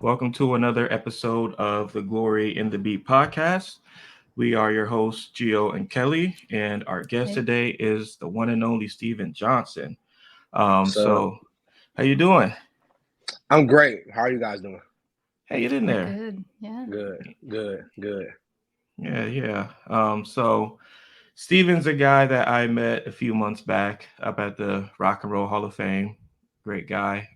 Welcome to another episode of the Glory in the Beat podcast. We are your hosts, Gio and Kelly, and our guest Hey, today is the one and only Steven Johnson. So How you doing? I'm great. How are you guys doing? Hey, get in we're there. good. Yeah. Good. Yeah. Steven's a guy that I met a few months back up at the Rock and Roll Hall of Fame. Great guy.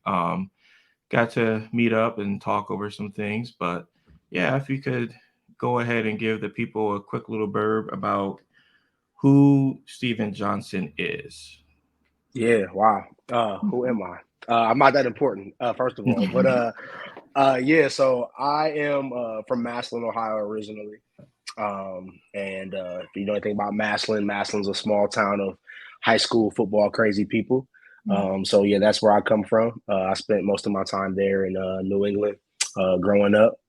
Got to meet up and talk over some things. But yeah, if you could go ahead and give the people a quick little blurb about who Steven Johnson is. Yeah. Wow. Who am I? I'm not that important, first of all. Yeah. So I am from Maslin, Ohio, originally. If you know anything about Maslin, Maslin's a small town of high school football crazy people. So yeah, that's where I come from. I spent most of my time there in New England, growing up.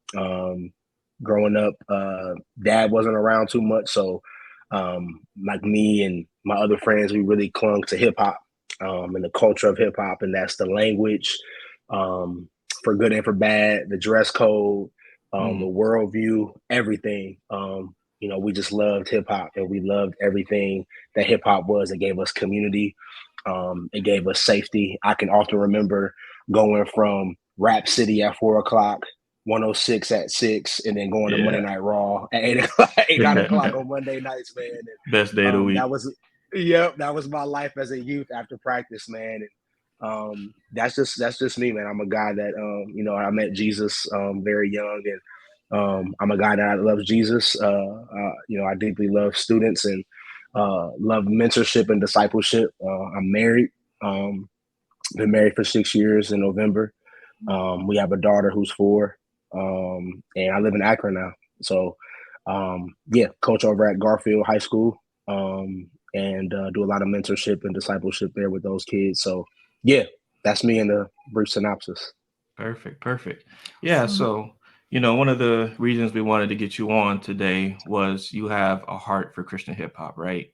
Dad wasn't around too much, so like me and my other friends, we really clung to hip hop and the culture of hip hop, and that's the language, um, for good and for bad, the dress code, the worldview, everything. We just loved hip hop, and we loved everything that hip hop was. It gave us community. It gave us safety. I can often remember going from Rap City at 4 o'clock, 106 at 6, and then going to Monday Yeah. Night Raw at 8 o'clock, 9 o'clock on Monday nights, man. Best day of the And week. that was my life as a youth after practice, man. And that's just me, man. I'm a guy that I met Jesus very young, and I'm a guy that loves Jesus. I deeply love students and love mentorship and discipleship. I'm married. Um, been married for 6 years in November. We have a daughter who's 4, and I live in Akron now. So, yeah, coach over at Garfield High School, and do a lot of mentorship and discipleship there with those kids. So, yeah, that's me in the brief synopsis. Perfect. Yeah, Awesome. one of the reasons we wanted to get you on today was you have a heart for Christian hip hop, right?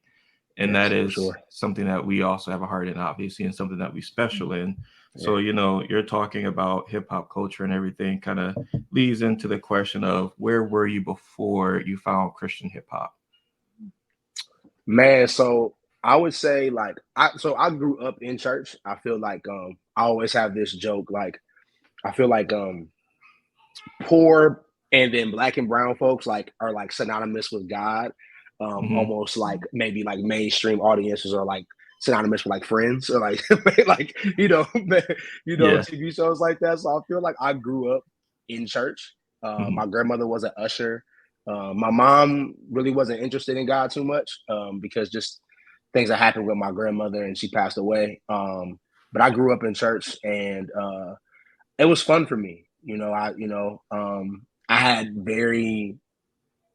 And that Yes, for is sure. something that we also have a heart in, obviously, and something that we special in. Yeah. So, you're talking about hip hop culture and everything kind of leads into the question of where were you before you found Christian hip hop? Man, so I would say like I grew up in church. I feel like I always have this joke, like I feel like poor and then black and brown folks like are like synonymous with God. Hmm. Almost like maybe like mainstream audiences are like synonymous with like Friends or like like Yeah. TV shows like that. So I feel like I grew up in church. Hmm. My grandmother was an usher. My mom really wasn't interested in God too much, because just things that happened with my grandmother, and she passed away. But I grew up in church, and it was fun for me. I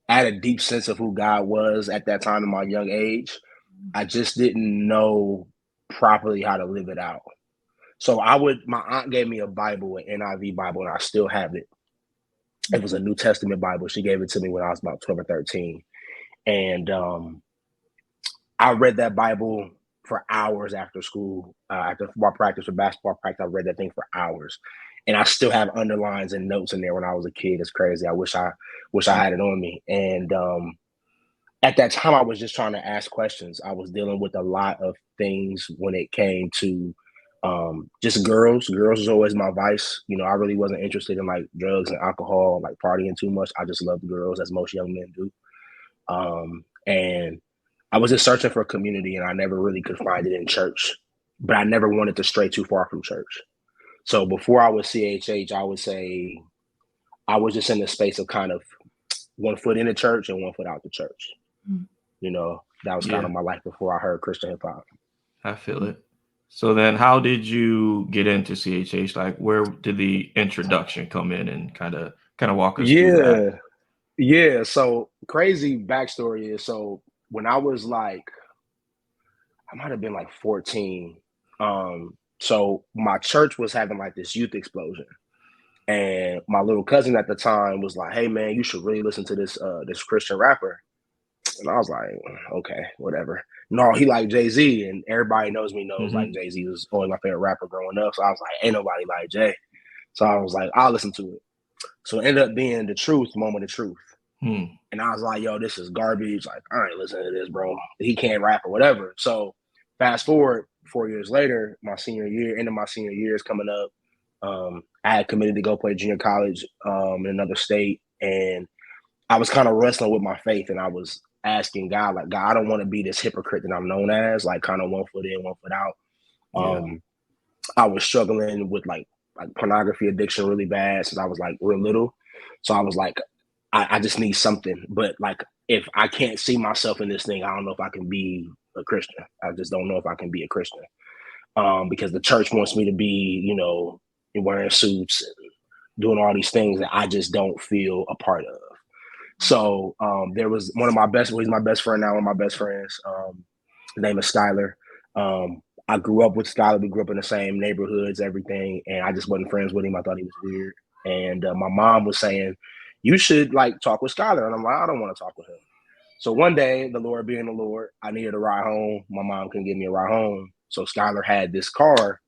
had a deep sense of who God was at that time in my young age. I just didn't know properly how to live it out. So my aunt gave me a Bible, an NIV Bible, and I still have it. It was a New Testament Bible. She gave it to me when I was about 12 or 13. And I read that Bible for hours after school, after football practice or basketball practice. I read that thing for hours, and I still have underlines and notes in there when I was a kid. It's crazy. I wish I had it on me. And at that time, I was just trying to ask questions. I was dealing with a lot of things when it came to just girls. Girls was always my vice. I really wasn't interested in like drugs and alcohol, like partying too much. I just loved girls, as most young men do. And I was just searching for a community, and I never really could find it in church. But I never wanted to stray too far from church. So before I was CHH, I would say I was just in the space of kind of one foot in the church and one foot out the church. That was kind Yeah, of my life before I heard Christian hip hop. I feel it. So then how did you get into CHH? Like where did the introduction come in and kind of walk us through that? Yeah, yeah. So crazy backstory is, so when I was like, I might have been like 14. So my church was having like this youth explosion. And my little cousin at the time was like, "Hey man, you should really listen to this Christian rapper." And I was like, "Okay, whatever." No, he liked Jay-Z, and everybody knows like Hmm. Jay-Z was always my favorite rapper growing up. So I was like, "Ain't nobody like Jay." So I was like, "I'll listen to it." So it ended up being the truth, moment of truth. Hmm. And I was like, yo, this is garbage. Like, I ain't listening to this, bro. He can't rap or whatever. So fast forward 4 years later, my senior year, end of my senior year is coming up. I had committed to go play junior college in another state. And I was kind of wrestling with my faith. And I was asking God, like, God, I don't want to be this hypocrite that I'm known as, like kind of 1 foot in, 1 foot out. Yeah. I was struggling with like pornography addiction really bad since I was like real little. So I was like, I just need something. But like, if I can't see myself in this thing, I don't know if I can be a Christian. I just don't know if I can be a Christian because the church wants me to be, you know, wearing suits and doing all these things that I just don't feel a part of. So there was one of my best, well, he's my best friend now, one of my best friends. His name is Skyler. I grew up with Skyler. We grew up in the same neighborhoods, everything. And I just wasn't friends with him. I thought he was weird. And my mom was saying, you should like talk with Skyler. And I'm like, I don't want to talk with him. So one day, the Lord being the Lord, I needed a ride home. My mom couldn't give me a ride home. So Skyler had this car.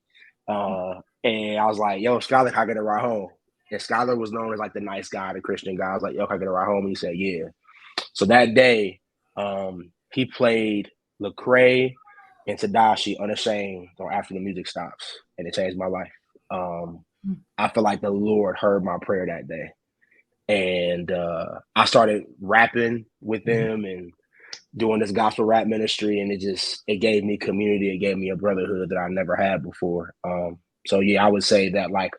And I was like, yo, Skyler, can I get a ride home? And Skyler was known as like the nice guy, the Christian guy. I was like, yo, can I get a ride home? And he said, yeah. So that day, he played Lecrae and Tadashi Unashamed on After the Music Stops. And it changed my life. I feel like the Lord heard my prayer that day. And I started rapping with them and doing this gospel rap ministry. And it gave me community. It gave me a brotherhood that I never had before. So yeah, I would say that like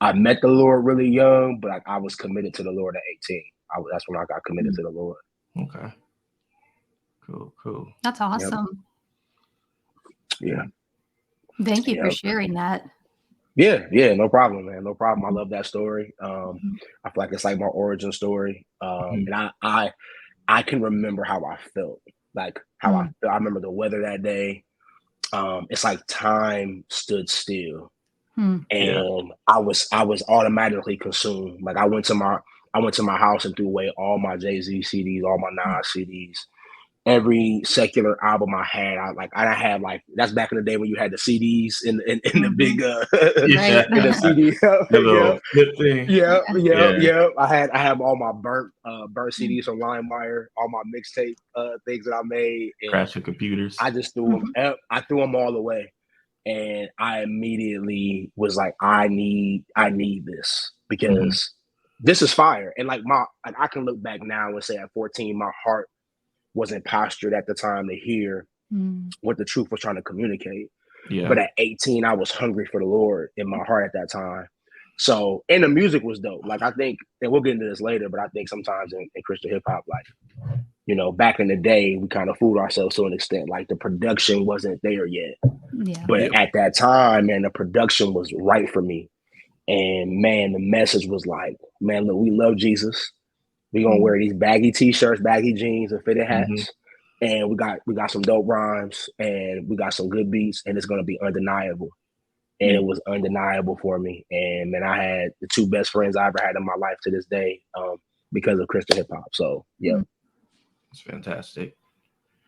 I met the Lord really young, but I was committed to the Lord at 18. That's when I got committed to the Lord. Okay. Cool. That's awesome. Yeah. Thank you for sharing that. Yeah, no problem, man. No problem. I love that story. I feel like it's like my origin story. And I can remember how I felt. Like how I felt. I remember the weather that day. It's like time stood still. And I was automatically consumed. Like I went to my house and threw away all my Jay-Z CDs, all my Nas CDs, every secular album I had. I had like, that's back in the day when you had the CDs in the big in the CD. Yeah. I have all my burnt CDs from LimeWire, all my mixtape things that I made. Crashing computers. I just threw them. I threw them all away. And I immediately was like, I need this because this is fire. And like I can look back now and say at 14, my heart wasn't postured at the time to hear what the truth was trying to communicate. Yeah. But at 18, I was hungry for the Lord in my heart at that time. So, and the music was dope. Like I think, and we'll get into this later, but I think sometimes in Christian hip hop, like, you know, back in the day, we kind of fooled ourselves to an extent. Like the production wasn't there yet. Yeah. But at that time, man, the production was right for me. And man, the message was like, man, look, we love Jesus. We're gonna wear these baggy t-shirts, baggy jeans, and fitted hats. And we got some dope rhymes and we got some good beats, and it's gonna be undeniable. And it was undeniable for me. And man, I had the two best friends I ever had in my life to this day because of Christian hip hop. So yeah. It's fantastic.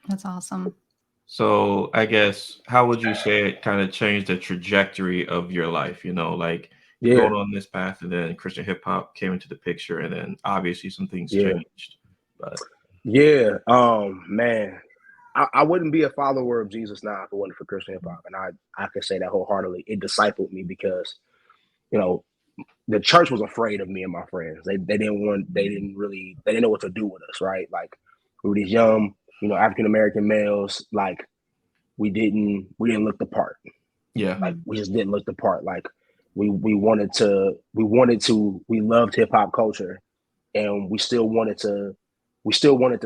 That's awesome. So I guess, how would you say it kind of changed the trajectory of your life? You know, like going on this path, and then Christian hip hop came into the picture, and then obviously some things changed. But man, I wouldn't be a follower of Jesus now if it wasn't for Christian hip hop, and I can say that wholeheartedly. It discipled me because, you know, the church was afraid of me and my friends. They didn't know what to do with us, right? Like we were these young, you know, African American males. Like we didn't look the part. Yeah, like we just didn't look the part. Like we loved hip hop culture, and we still wanted to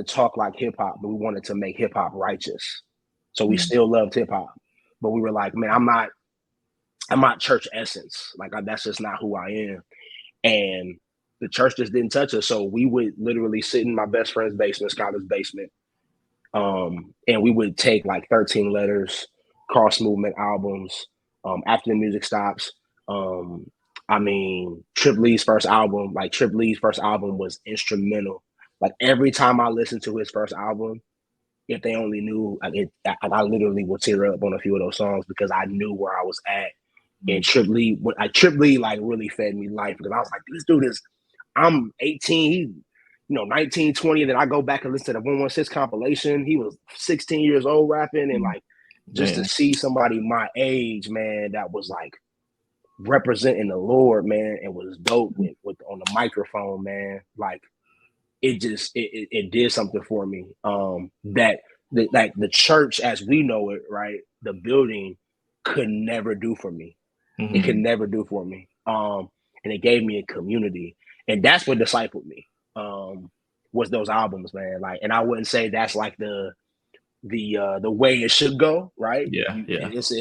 talk like hip hop, but we wanted to make hip hop righteous. So we still loved hip hop, but we were like, man, I'm not church essence. Like that's just not who I am. And the church just didn't touch us. So we would literally sit in my best friend's basement, Skyler's basement. And we would take like 13 Letters, Cross Movement albums, After the Music Stops. Trip Lee's first album was instrumental. Like every time I listened to his first album, if they only knew, I literally would tear up on a few of those songs because I knew where I was at. And Trip Lee like really fed me life because I was like, this dude is I'm 18, he, 19, 20, and then I go back and listen to the 116 compilation. He was 16 years old rapping, and like just to see somebody my age, man, that was like representing the Lord, man, and was dope with on the microphone, man. Like it just it did something for me. That like the church as we know it, right? The building could never do for me. Mm-hmm. It could never do for me. And it gave me a community, and that's what discipled me. Was those albums, man. Like, and I wouldn't say that's like the way it should go, right? Yeah. It's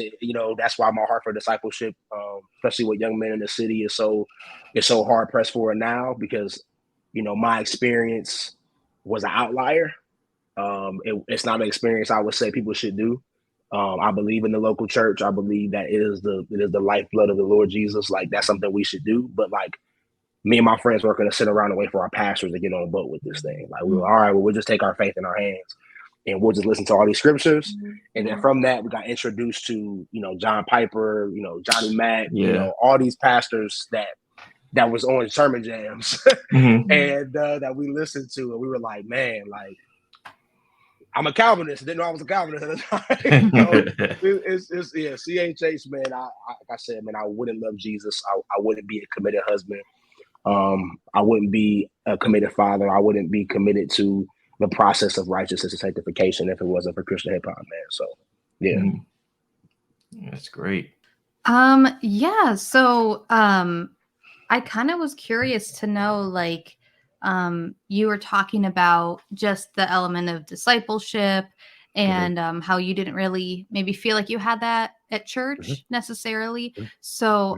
that's why my heart for discipleship, especially with young men in the city, is so hard pressed for it now, because my experience was an outlier. It's not an experience I would say people should do. I believe in the local church. I believe that it is the lifeblood of the Lord Jesus. Like, that's something we should do. But like, me and my friends weren't going to sit around and wait for our pastors to get on a boat with this thing. Like, we were, all right, well, we'll just take our faith in our hands and we'll just listen to all these scriptures. And then from that, we got introduced to, John Piper, Johnny Mack, all these pastors that was on sermon jams and that we listened to. And we were like, man, like, I'm a Calvinist. Didn't know I was a Calvinist at the time. It's CHH, man. Like I said, man, I wouldn't love Jesus. I wouldn't be a committed husband. I wouldn't be a committed father. I wouldn't be committed to the process of righteousness and sanctification if it wasn't for Christian hip hop, man. So, yeah. That's great. Yeah. So, I kind of was curious to know, like, you were talking about just the element of discipleship and how you didn't really maybe feel like you had that at church necessarily. So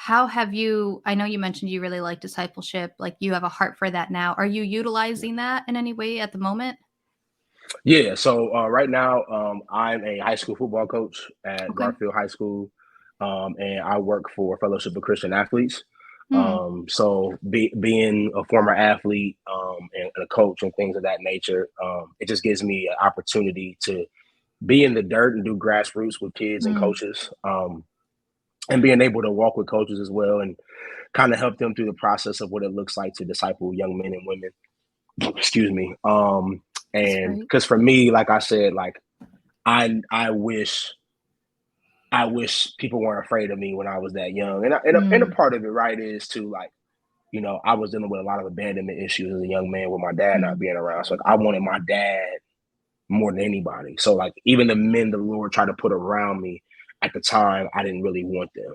how have you, I know you mentioned you really like discipleship, like you have a heart for that now. Are you utilizing that in any way at the moment? Yeah. So right now, I'm a high school football coach at Garfield High School. And I work for Fellowship of Christian Athletes. So being a former athlete and a coach and things of that nature, it just gives me an opportunity to be in the dirt and do grassroots with kids and coaches, and being able to walk with coaches as well and kind of help them through the process of what it looks like to disciple young men and women. Excuse me. And because for me, like I said, like I wish people weren't afraid of me when I was that young. And a part of it, right, is to like, I was dealing with a lot of abandonment issues as a young man with my dad not being around. So like, I wanted my dad more than anybody. So like, even the men the Lord tried to put around me at the time, I didn't really want them.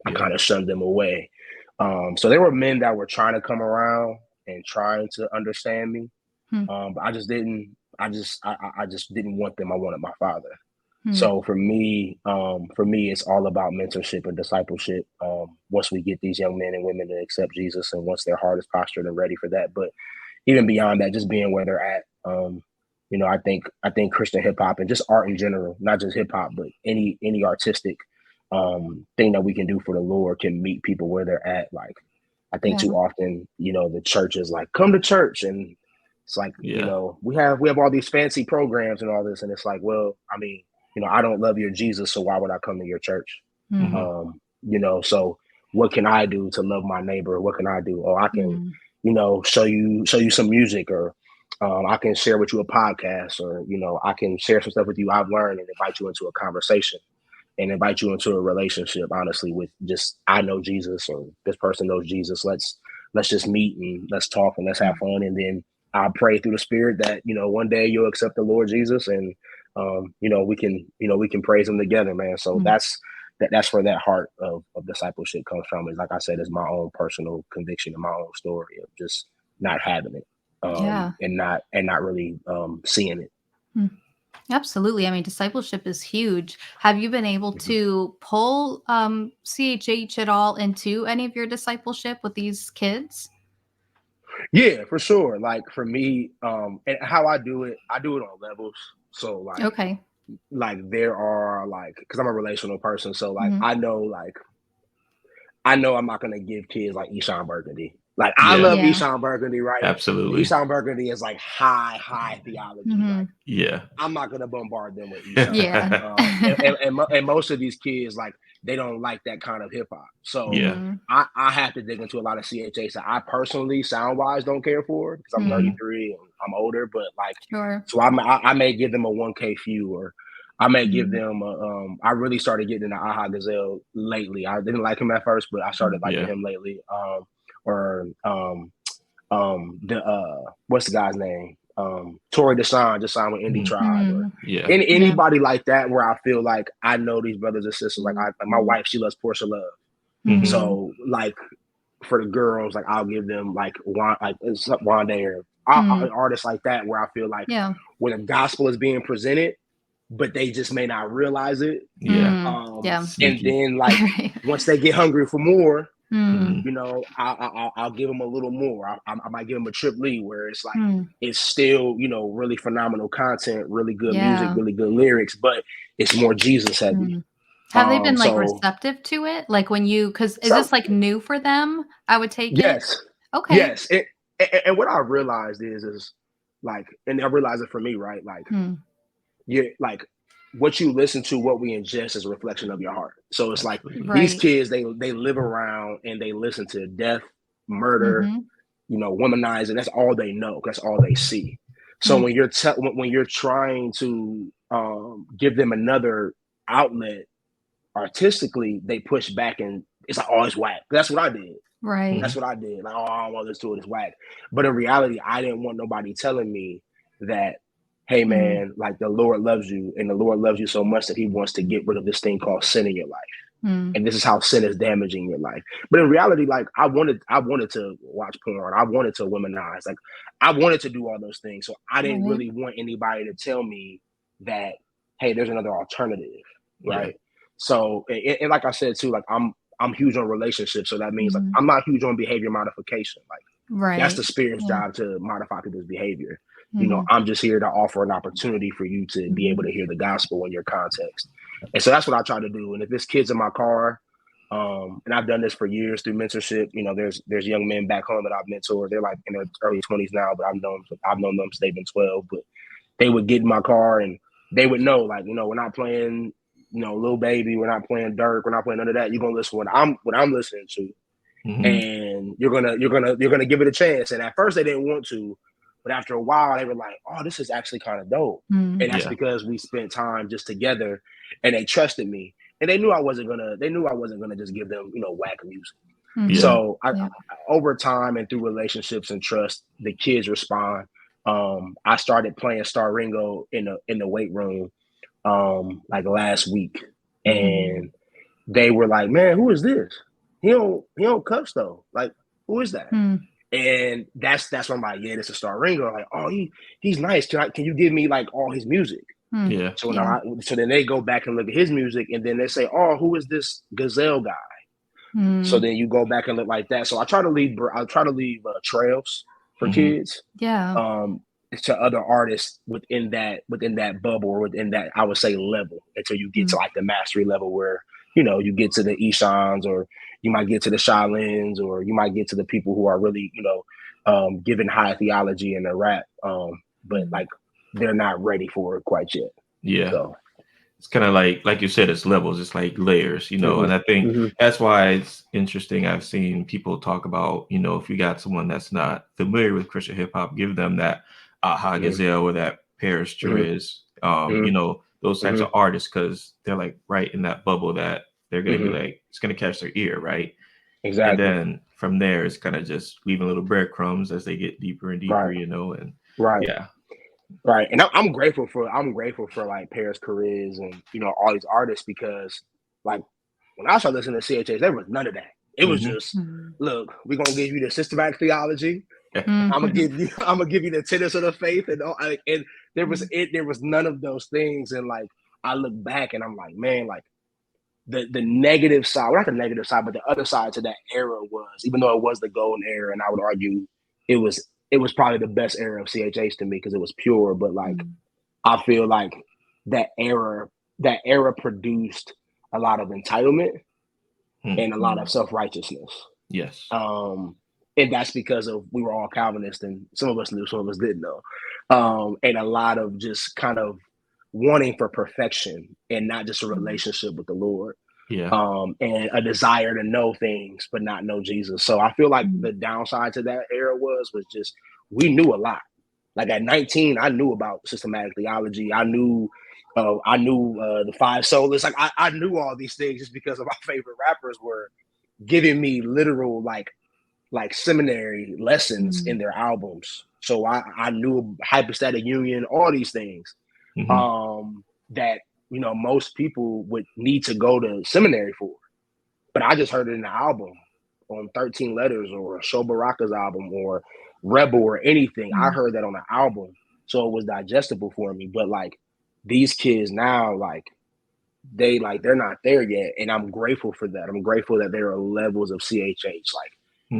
I kind of shunned them away. So there were men that were trying to come around and trying to understand me. But I just didn't want them. I wanted my father. So for me, it's all about mentorship and discipleship. Once we get these young men and women to accept Jesus, and once their heart is postured and ready for that, but even beyond that, just being where they're at. I think Christian hip hop and just art in general, not just hip hop, but any artistic thing that we can do for the Lord can meet people where they're at. Like, I think too often, the church is like, come to church, and it's like, we have all these fancy programs and all this, and it's like, well, I mean, I don't love your Jesus, so why would I come to your church? So what can I do to love my neighbor? What can I do? Oh, I can, show you some music, or I can share with you a podcast, or, I can share some stuff with you I've learned and invite you into a conversation and invite you into a relationship, honestly, with just, I know Jesus, or this person knows Jesus. Let's just meet and let's talk and let's have fun. And then I pray through the Spirit that, one day you'll accept the Lord Jesus, and we can praise him together, man. So that's where that heart of discipleship comes from. Is, like I said, is my own personal conviction and my own story of just not having it, and not really seeing it. Absolutely. I mean, discipleship is huge. Have you been able to pull CHH at all into any of your discipleship with these kids? Yeah, for sure. Like for me, and how I do it on levels. So like, like there are like, because I'm a relational person, so like I know I'm not gonna give kids like Eshawn Burgundy. Like I love Eshawn Burgundy, right? Absolutely. Eshawn Burgundy is like high theology. Like, I'm not gonna bombard them with Eshawn. And most of these kids, like, they don't like that kind of hip hop. So Yeah. I have to dig into a lot of CHH that I personally sound wise don't care for because I'm 33 and I'm older. But like, Sure. so I may give them a 1K few, or I may give them a, I really started getting into Aha Gazelle lately. I didn't like him at first, but I started liking him lately. What's the guy's name? Tory Deshaun just signed with Indie Tribe, or anybody like that, where I feel like I know these brothers and sisters. Like my wife, she loves Portia Love. So like for the girls, like I'll give them like Wanda or artists like that, where I feel like when the gospel is being presented, but they just may not realize it. And then like once they get hungry for more, you know, I'll give them a little more. I might give them a Trip Lee, where it's like it's still, you know, really phenomenal content, really good music, really good lyrics, but it's more Jesus heavy. Have they been like receptive to it? Like when you, because is this like new for them? I would take it. Okay. Yes. And what I realized is like, and I realized it for me, right? Like you're like, what you listen to, what we ingest is a reflection of your heart. So it's like these kids, they live around and they listen to death, murder, you know, womanizing. That's all they know. That's all they see. So when you're trying to give them another outlet artistically, they push back and it's like, oh, it's whack. That's what I did. Right. That's what I did. Like, oh, I don't want to listen to it. It's whack. But in reality, I didn't want nobody telling me that, hey man, like the Lord loves you, and the Lord loves you so much that he wants to get rid of this thing called sin in your life. And this is how sin is damaging your life. But in reality, like I wanted to watch porn. I wanted to womanize. Like I wanted to do all those things. So I didn't really want anybody to tell me that, hey, there's another alternative. Right. So, and like I said too, like I'm huge on relationships. So that means like I'm not huge on behavior modification. Like that's the Spirit's job to modify people's behavior. You know, I'm just here to offer an opportunity for you to be able to hear the gospel in your context. And so that's what I try to do. And if it's kids in my car, and I've done this for years through mentorship, you know, there's young men back home that I've mentored. They're like in their early 20s now, but I've known them since they've been 12. But they would get in my car and they would know, like, you know, we're not playing, you know, Lil Baby, we're not playing Dirk, we're not playing none of that. You're gonna listen to what I'm listening to. And you're gonna give it a chance. And at first they didn't want to, but after a while they were like, oh, this is actually kind of dope. And that's because we spent time just together and they trusted me. And they knew I wasn't gonna just give them, you know, whack music. So I over time and through relationships and trust, the kids respond. I started playing Star Ringo in the weight room like last week. And they were like, man, who is this? He don't cuss though. Like, who is that? And that's when I'm like, yeah, this is Star Ringo. Like, oh, he's nice. Can you give me like all his music? So now so then they go back and look at his music, and then they say, oh, who is this Gazelle guy? So then you go back and look like that. So I try to leave trails for kids. To other artists within that bubble, or within that, I would say, level, until you get to like the mastery level, where, you know, you get to the Ishans, or you might get to the Shalins, or you might get to the people who are really, you know, giving high theology in their rap, but like they're not ready for it quite yet. So it's kind of like you said, it's levels, it's like layers, you know. And I think that's why it's interesting. I've seen people talk about, you know, if you got someone that's not familiar with Christian hip hop, give them that Aha Gazelle or that Paris Therese, you know, those types of artists, because they're like right in that bubble that they're going to be like, it's going to catch their ear, right? Exactly. And then from there, it's kind of just leaving little breadcrumbs as they get deeper and deeper, you know, and Right. And I'm grateful for like Paris Therese and, you know, all these artists, because like when I started listening to CHH, there was none of that. It was just, look, we're going to give you the systematic theology. I'm gonna give you the tenets of the faith, and all, and there was none of those things. And like I look back and I'm like, man, like the negative side, well, not the negative side, but the other side to that era was, even though it was the golden era, and I would argue it was probably the best era of CHH to me, because it was pure. But like I feel like that era produced a lot of entitlement and a lot of self-righteousness. Yes. And that's because we were all Calvinists, and some of us knew, some of us didn't know. And a lot of just kind of wanting for perfection and not just a relationship with the Lord. Yeah. And a desire to know things but not know Jesus. So I feel like Mm. the downside to that era was just we knew a lot. Like at 19, I knew about systematic theology. I knew the five solas. Like I knew all these things just because of my favorite rappers were giving me literal like seminary lessons in Mm. their albums. So I knew hypostatic union, all these things Hmm. that most people would need to go to seminary for. But I just heard it in the album on 13 Letters or Sho Baraka's album or Rebel or anything. I Mm. heard that on the album. So it was digestible for me. But like these kids now, like they're not there yet. And I'm grateful for that. I'm grateful that there are levels of CHH. Like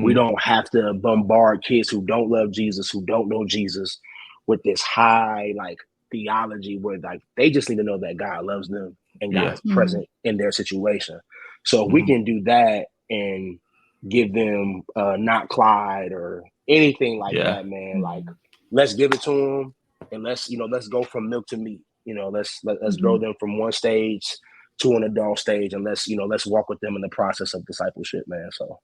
we don't have to bombard kids who don't love Jesus, who don't know Jesus with this high like theology where like they just need to know that God loves them and God Yeah. is Mm. present in their situation. So if we Hmm. can do that and give them not Clyde or anything like Yeah. that, man, like Mm. let's give it to them and let's go from milk to meat. Let's grow Mhm. them from one stage to an adult stage, and let's walk with them in the process of discipleship, man. So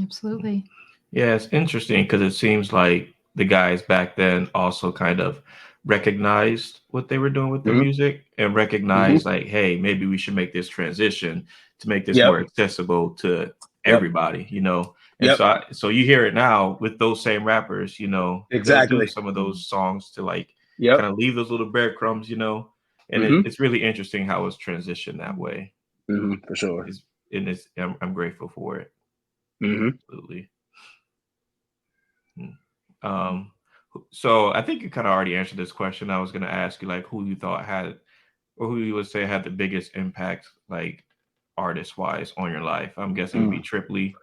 Absolutely. Yeah, it's interesting because it seems like the guys back then also kind of recognized what they were doing with the mm-hmm, music and recognized mm-hmm, like, hey, maybe we should make this transition to make this yep, more accessible to yep, everybody, you know. And yep, so you hear it now with those same rappers, you know, they'll do exactly, some of those songs to like yep, kind of leave those little breadcrumbs, you know. And mm-hmm, it's really interesting how it's transitioned that way. mm-hmm, for sure, Is and it's I'm grateful for it. mm-hmm. Absolutely. Mm. Um, so I think you kind of already answered this question. I was going to ask you like who you thought had, or who you would say had the biggest impact, like artist wise, on your life. I'm guessing it would be Mm. Tripley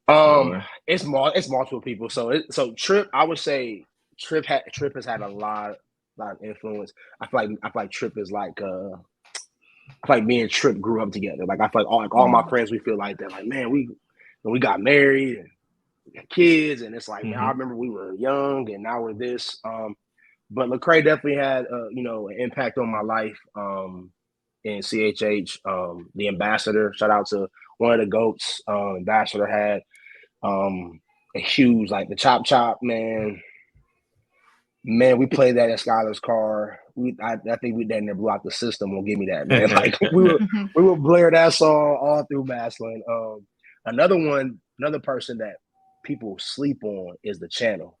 Um, or it's multiple people. So Trip, I would say Trip has had a lot of influence. I feel like Trip is I feel like me and Trip grew up together. Like I feel like all my Mm. friends, we feel like that. Like man, we got married and we got kids, and it's like man, I hmm remember we were young, and now we're this. But Lecrae definitely had an impact on my life. In CHH, the ambassador. Shout out to one of the goats. Ambassador had a huge like the chop chop man. Man, we played that at Skylar's car. I think we damn near blew out the system. Will give me that, man. Like Mhm. we would blare that song all through Maslin. Another person that people sleep on is the channel.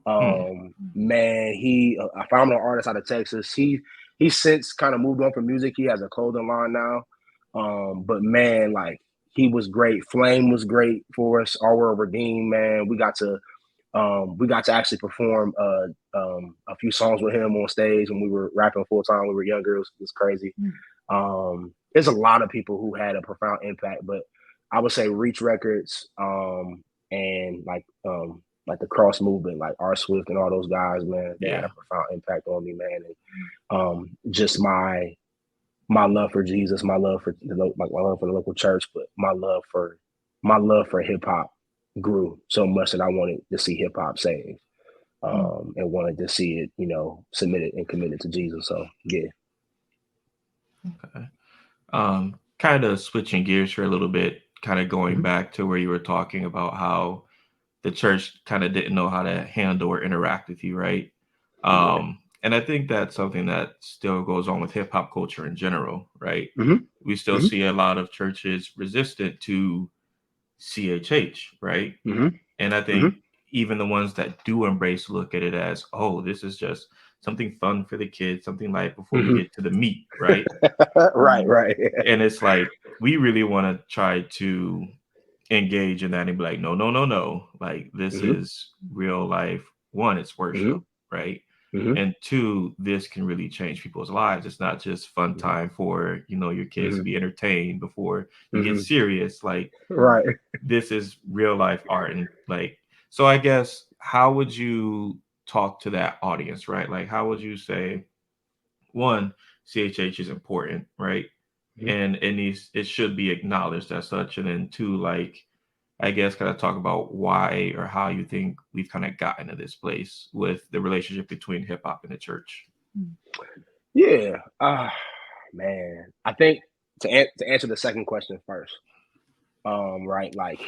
Hmm. Man, he a phenomenal artist out of Texas. He's since kind of moved on from music. He has a clothing line now. But man, like he was great. Flame was great for us. Our World Redeemed, man. We got to actually perform a few songs with him on stage when we were rapping full time. We were younger. It was crazy. There's a lot of people who had a profound impact, but I would say Reach Records and like the Cross Movement, like R Swift and all those guys, man, they had Yeah. a profound impact on me, man. And just my love for Jesus, my love for my love for the local church, but my love for hip hop grew so much that I wanted to see hip hop saved, and wanted to see it, submitted and committed to Jesus. So yeah. Okay. Kind of switching gears here a little bit, kind of going Mm-hmm. back to where you were talking about how the church kind of didn't know how to handle or interact with you, right? Yeah. And I think that's something that still goes on with hip hop culture in general, right? Mm-hmm. We still Mm-hmm. see a lot of churches resistant to CHH, right? Mm-hmm. And I Mm-hmm. think even the ones that do embrace look at it as, oh, this is just something fun for the kids, something like before we Mm-hmm. get to the meat, right? Right, right. And it's like we really want to try to engage in that and be like, no, no, no, no. Like this Mm-hmm. is real life. One, it's Mm-hmm. worship, right? Mm-hmm. And two, this can really change people's lives. It's not just fun time for, your kids to Mm-hmm. be entertained before you get Mm-hmm. serious. Like Right. this is real life art. And like, so I guess how would you talk to that audience, right? Like how would you say one, CHH is important, right? Mm-hmm. And it should be acknowledged as such. And then two, like I guess kind of talk about why or how you think we've kind of gotten to this place with the relationship between hip hop and the church. Yeah. Man. I think to answer the second question first, right? Like,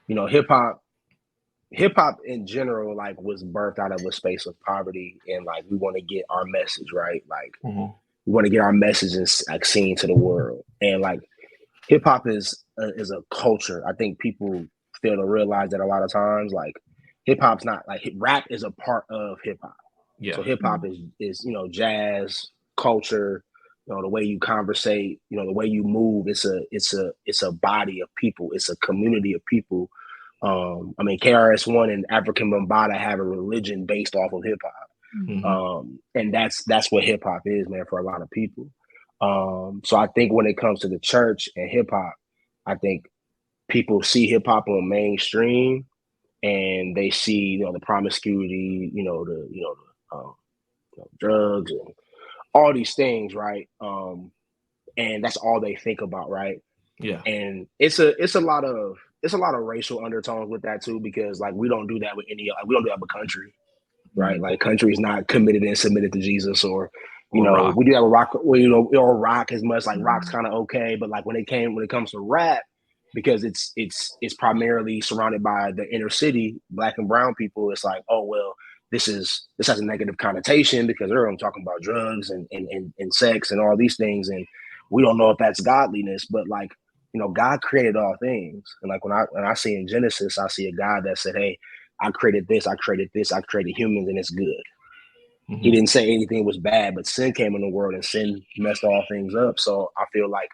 hip hop in general, like, was birthed out of a space of poverty, and like we want to get our message right. Like, we want to get our messages like seen to the world, and like hip hop is a culture. I think people fail to realize that a lot of times, like hip hop's not like rap is a part of hip hop. Yeah. So hip hop is jazz culture. The way you conversate, the way you move. It's a body of people. It's a community of people. I mean, KRS-One and African Bambaataa have a religion based off of hip hop, and that's what hip hop is, man, for a lot of people. So I think when it comes to the church and hip hop, I think people see hip hop on mainstream, and they see the promiscuity, drugs and all these things, right? And that's all they think about, right? Yeah. And it's a lot of racial undertones with that too, because like we don't do that with we don't do that with country, right? Like country is not committed and submitted to Jesus, or rock. we do that with rock, or rock as much. Like rock's kind of okay, but like when it comes to rap, because it's primarily surrounded by the inner city, black and brown people, it's like, oh well, this has a negative connotation because they're talking about drugs and sex and all these things, and we don't know if that's godliness, but like God created all things, and like when I see in Genesis, I see a God that said, hey, I created this, I created humans, and it's good. He didn't say anything was bad, but sin came in the world and sin messed all things up. So I feel like,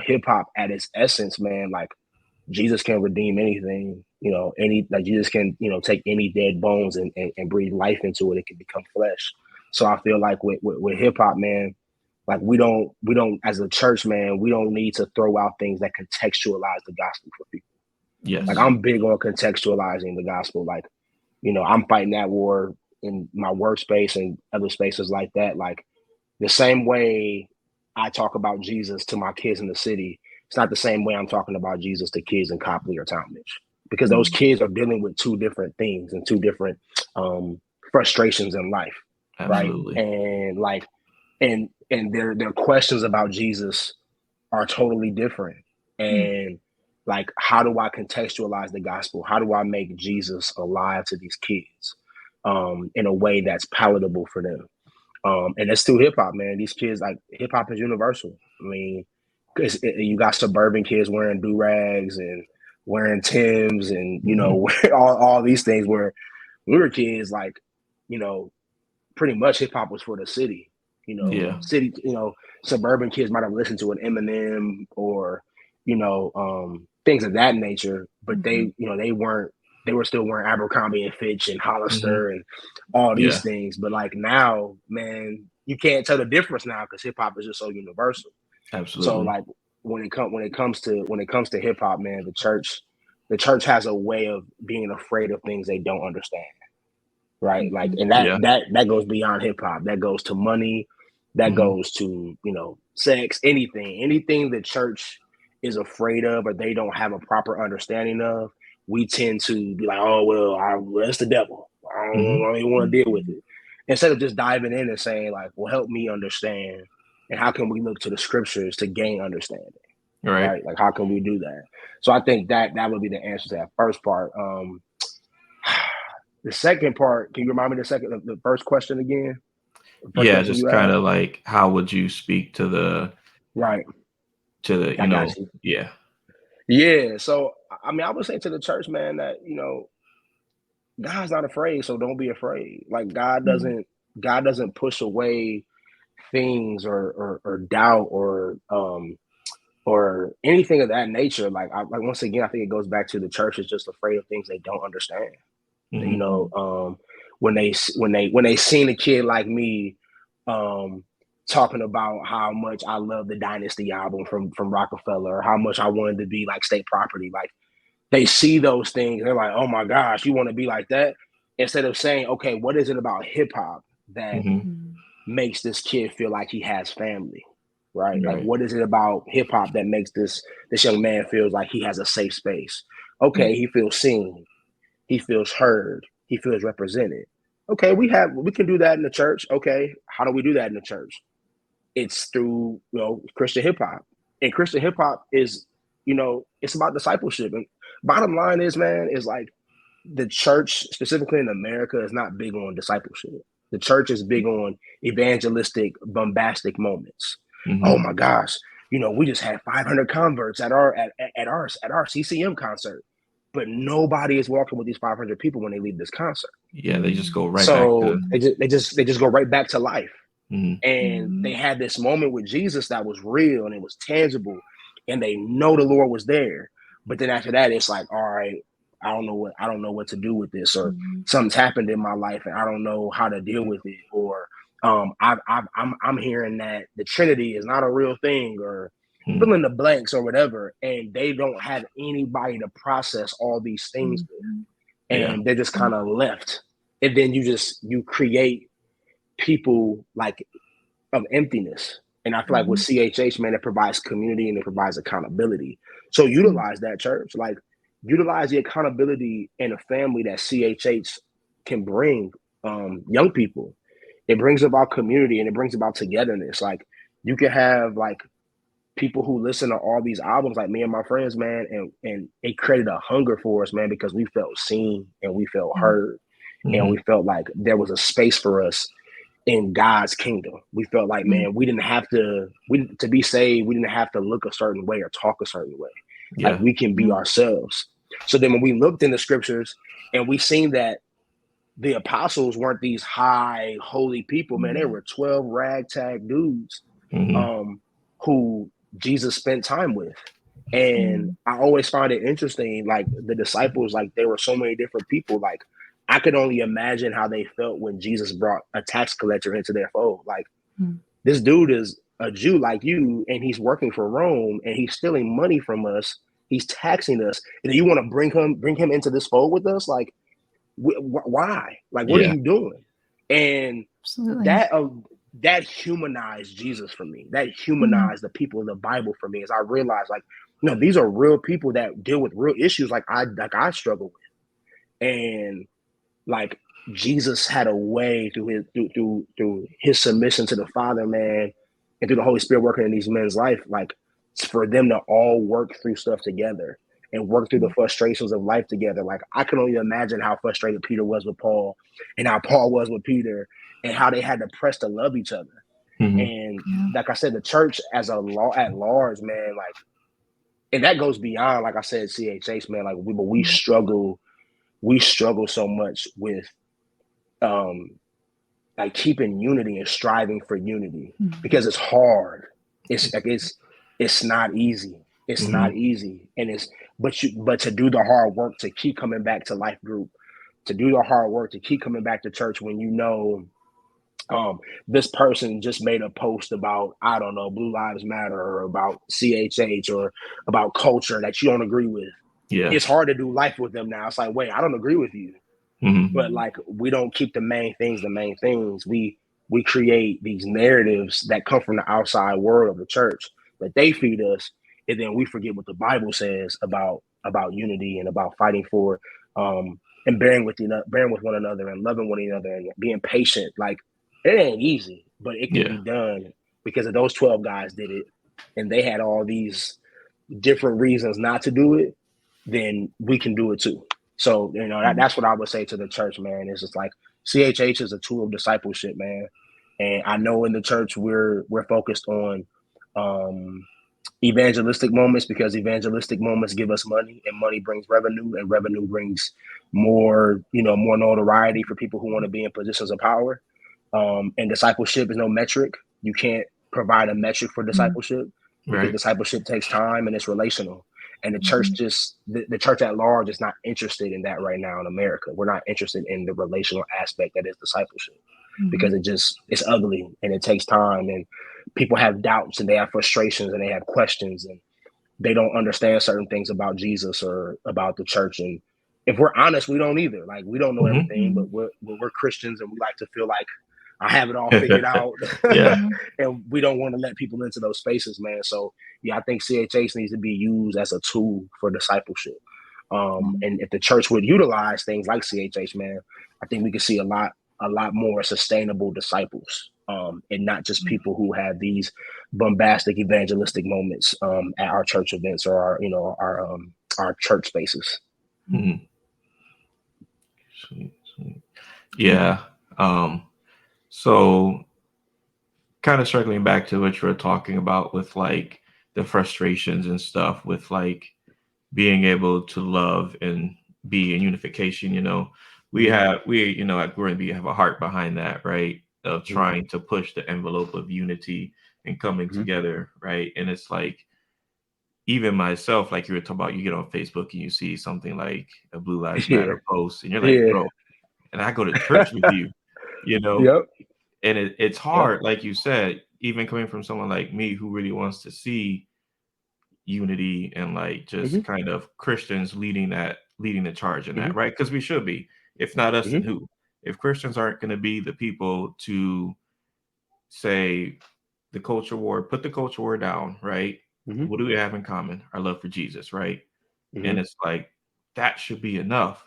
hip hop at its essence, man, like Jesus can redeem anything, Jesus can, take any dead bones and breathe life into it. It can become flesh. So I feel like with hip hop, man, like we don't as a church, man, we don't need to throw out things that contextualize the gospel for people. Yes. Like I'm big on contextualizing the gospel. Like, I'm fighting that war in my workspace and other spaces like that. Like the same way I talk about Jesus to my kids in the city, it's not the same way I'm talking about Jesus to kids in Copley or Talmadge, because those kids are dealing with two different things and two different frustrations in life. Absolutely. Right. And like, and their questions about Jesus are totally different. And like, how do I contextualize the gospel? How do I make Jesus alive to these kids in a way that's palatable for them? And it's through hip hop, man. These kids, like, hip hop is universal. I mean, you got suburban kids wearing do-rags and wearing Timbs and, all these things, where we were kids, like, pretty much hip hop was for the city. City, suburban kids might have listened to an Eminem or, things of that nature, but they were still wearing Abercrombie and Fitch and Hollister and all these things. But like now, man, you can't tell the difference now because hip hop is just so universal. Absolutely. So like when it comes to hip hop, man, the church has a way of being afraid of things they don't understand. Right. Like, and that goes beyond hip hop. That goes to money. That goes to, sex, anything the church is afraid of or they don't have a proper understanding of. We tend to be like, oh, well, that's the devil. I don't even want to deal with it. Instead of just diving in and saying like, well, help me understand. And how can we look to the scriptures to gain understanding? Right. Like, how can we do that? So I think that would be the answer to that first part. The second part, can you remind me the first question again? Just kind of like, how would you speak to the Yeah. So I mean, I would say to the church, man, that God's not afraid, so don't be afraid. Like God doesn't push away things or doubt or anything of that nature. Like once again, I think it goes back to the church is just afraid of things they don't understand. When they seen a kid like me talking about how much I love the Dynasty album from Rockefeller, or how much I wanted to be like State Property, like they see those things and they're like, oh my gosh, you want to be like that? Instead of saying, okay, what is it about hip hop that makes this kid feel like he has family? Right? Like, what is it about hip hop that makes this young man feels like he has a safe space? Okay, he feels seen. He feels heard. He feels represented. Okay, we can do that in the church. Okay, how do we do that in the church? it's through, Christian hip hop. And Christian hip hop is, it's about discipleship. And bottom line is, man, is like the church, specifically in America, is not big on discipleship. The church is big on evangelistic, bombastic moments. Mm-hmm. Oh my gosh, we just had 500 converts at our CCM concert, but nobody is walking with these 500 people when they leave this concert. Yeah, they just go right So back to they just go right back to life. Mm-hmm. And they had this moment with Jesus that was real and it was tangible, and they know the Lord was there. But then after that, it's like, all right, I don't know what to do with this, or something's happened in my life and I don't know how to deal with it, or I'm hearing that the Trinity is not a real thing, or fill in the blanks or whatever, and they don't have anybody to process all these things with, and they're just kind of left. And then you create people like of emptiness. And I feel like with CHH, man, it provides community and it provides accountability. So utilize that, church. Like, utilize the accountability and a family that CHH can bring young people. It brings about community and it brings about togetherness. Like, you can have like people who listen to all these albums, like me and my friends, man, and it created a hunger for us, man, because we felt seen and we felt heard, and we felt like there was a space for us in God's kingdom. We felt like, man, we didn't have to be saved. We didn't have to look a certain way or talk a certain way. Like, we can be ourselves. So then when we looked in the scriptures and we seen that the apostles weren't these high holy people, man, they were 12 ragtag dudes who Jesus spent time with. And I always find it interesting, like the disciples, like there were so many different people. Like, I could only imagine how they felt when Jesus brought a tax collector into their fold. Like, this dude is a Jew like you, and he's working for Rome, and he's stealing money from us. He's taxing us, and you want to bring him into this fold with us? Like, why? Like, what are you doing? And that humanized Jesus for me. That humanized the people of the Bible for me, as I realized, like, these are real people that deal with real issues like I struggle with. And like, Jesus had a way through his submission to the Father, man, and through the Holy Spirit working in these men's life, like, for them to all work through stuff together and work through the frustrations of life together. Like, I can only imagine how frustrated Peter was with Paul, and how Paul was with Peter, and how they had to press to love each other. And like I said, the church as at large, man, like, and that goes beyond, like I said, CHH, man, like we struggle so much with like keeping unity and striving for unity, because it's hard. It's like it's not easy. It's not easy. And but to do the hard work to keep coming back to life group, to do the hard work to keep coming back to church when this person just made a post about, I don't know, Blue Lives Matter, or about CHH, or about culture that you don't agree with. It's hard to do life with them now. It's like, wait, I don't agree with you. But like, we don't keep the main things. We create these narratives that come from the outside world of the church, that they feed us, and then we forget what the Bible says about unity and about fighting for and bearing with one another and loving one another and being patient. Like, it ain't easy, but it can be done, because if those 12 guys did it and they had all these different reasons not to do it, then we can do it too. So, that's what I would say to the church, man. It's just like, CHH is a tool of discipleship, man. And I know in the church we're focused on evangelistic moments, because evangelistic moments give us money, and money brings revenue, and revenue brings more notoriety for people who want to be in positions of power. And discipleship is no metric. You can't provide a metric for discipleship, because discipleship takes time and it's relational. And the church the church at large is not interested in that right now in America. We're not interested in the relational aspect that is discipleship, because it's ugly and it takes time, and people have doubts and they have frustrations and they have questions, and they don't understand certain things about Jesus or about the church. And if we're honest, we don't either. Like, we don't know everything, but we're Christians, and we like to feel like I have it all figured out. And we don't want to let people into those spaces, man. So I think CHH needs to be used as a tool for discipleship. And if the church would utilize things like CHH, man, I think we could see a lot more sustainable disciples. and not just people who have these bombastic evangelistic moments at our church events or our church spaces. Mm-hmm. Sweet. Yeah. So kind of circling back to what you were talking about with like the frustrations and stuff with like being able to love and be in unification, we at Grimby have a heart behind that, right? Of trying to push the envelope of unity and coming together, right? And it's like, even myself, like you were talking about, you get on Facebook and you see something like a Blue Lives Matter post, and you're like, bro, and I go to church with you, Yep. and it's hard, like you said, even coming from someone like me who really wants to see unity and like just kind of Christians leading the charge in that, right? Because we should be. If not us, then who? If Christians aren't going to be the people to say the culture war, put the culture war down, right? What do we have in common? Our love for Jesus, right? And it's like that should be enough.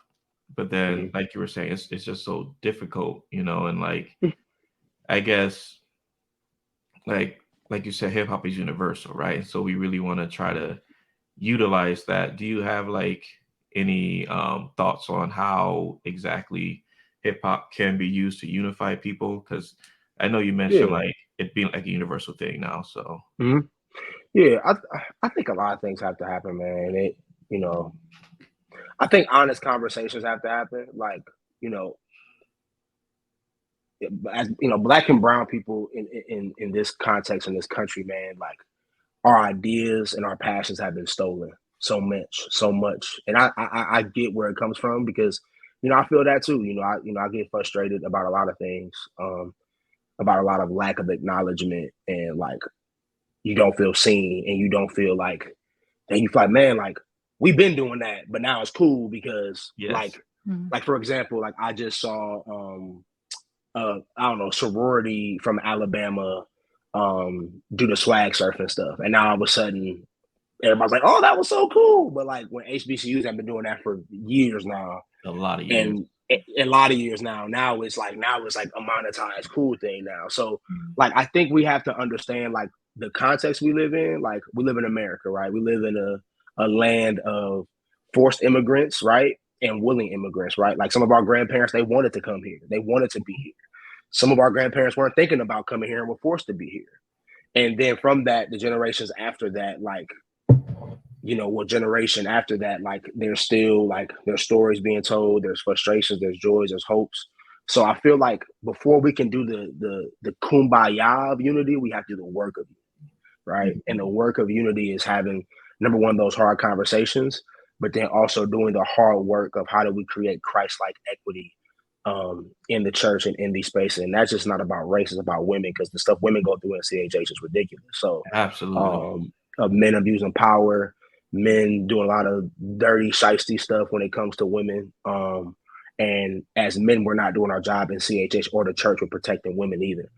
But then, like you were saying, it's just so difficult, and like I guess like you said, hip hop is universal, right? So we really want to try to utilize that. Do you have like any thoughts on how exactly hip hop can be used to unify people? Because I know you mentioned like it being like a universal thing now. So yeah, I think a lot of things have to happen, man. I think honest conversations have to happen. Like, as Black and brown people in this context in this country, man, like our ideas and our passions have been stolen so much. And I get where it comes from because, I feel that too. I get frustrated about a lot of things, about a lot of lack of acknowledgement and like you don't feel seen and you don't feel like, and you feel like, man, like we've been doing that, but now it's cool because like for example, like I just saw I don't know, sorority from Alabama do the swag surfing stuff. And now all of a sudden everybody's like, oh, that was so cool. But like when HBCUs have been doing that for years now. A lot of years. And a lot of years now it's like a monetized cool thing now. So like I think we have to understand like the context we live in. Like we live in America, right? We live in a land of forced immigrants, right? And willing immigrants, right? Like some of our grandparents, they wanted to come here. They wanted to be here. Some of our grandparents weren't thinking about coming here and were forced to be here. And then from that, the generations after that, like, what generation after that, like there's still like there's stories being told, there's frustrations, there's joys, there's hopes. So I feel like before we can do the kumbaya of unity, we have to do the work of unity, right? And the work of unity is having number one, those hard conversations, but then also doing the hard work of how do we create Christ-like equity in the church and in these spaces. And that's just not about race, it's about women, because the stuff women go through in CHH is ridiculous. So absolutely, of men abusing power, men doing a lot of dirty, shiesty stuff when it comes to women. And as men, we're not doing our job in CHH or the church with protecting women either.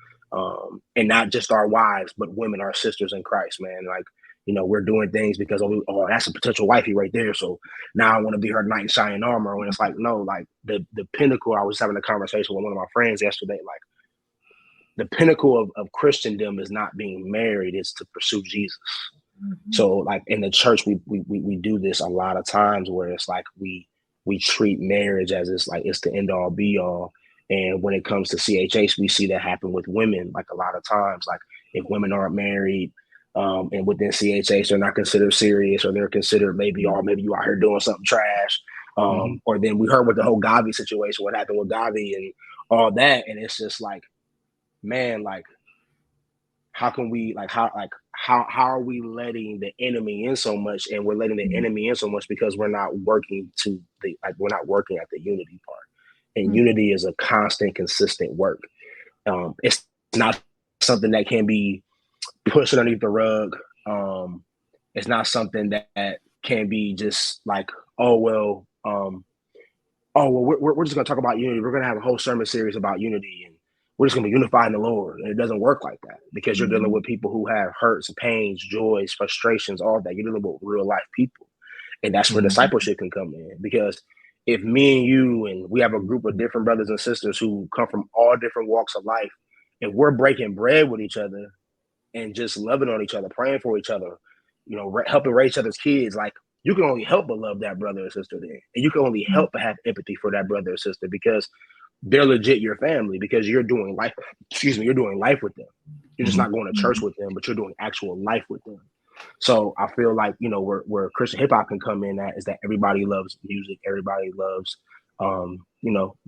And not just our wives, but women, our sisters in Christ, man. Like, we're doing things because, that's a potential wifey right there. So now I want to be her knight in shining armor. When it's like, no, like the pinnacle, I was having a conversation with one of my friends yesterday, like the pinnacle of Christendom is not being married, it's to pursue Jesus. So like in the church, we do this a lot of times where it's like we treat marriage as it's the end all be all. And when it comes to CHH, we see that happen with women. Like a lot of times, like if women aren't married and within CHH, they're not considered serious, or they're considered maybe you out here doing something trash. Or then we heard with the whole Gavi situation, what happened with Gavi and all that. And it's just like, man, like, how can we how are we letting the enemy in so much? And we're letting the enemy in so much because we're not working we're not working at the unity part. And unity is a constant, consistent work. It's not something that can be pushed underneath the rug. It's not something that can be just like, we're just gonna talk about unity. We're gonna have a whole sermon series about unity and we're just going to be unified in the Lord. And it doesn't work like that because you're dealing with people who have hurts, pains, joys, frustrations, all that. You're dealing with real life people. And that's where discipleship can come in. Because if me and you and we have a group of different brothers and sisters who come from all different walks of life if we're breaking bread with each other and just loving on each other, praying for each other, helping raise each other's kids, like you can only help but love that brother or sister then. And you can only help but have empathy for that brother or sister because they're legit your family, because you're doing life, you're doing life with them. You're just not going to church with them, but you're doing actual life with them. So I feel like, where Christian hip hop can come in at is that everybody loves music. Everybody loves,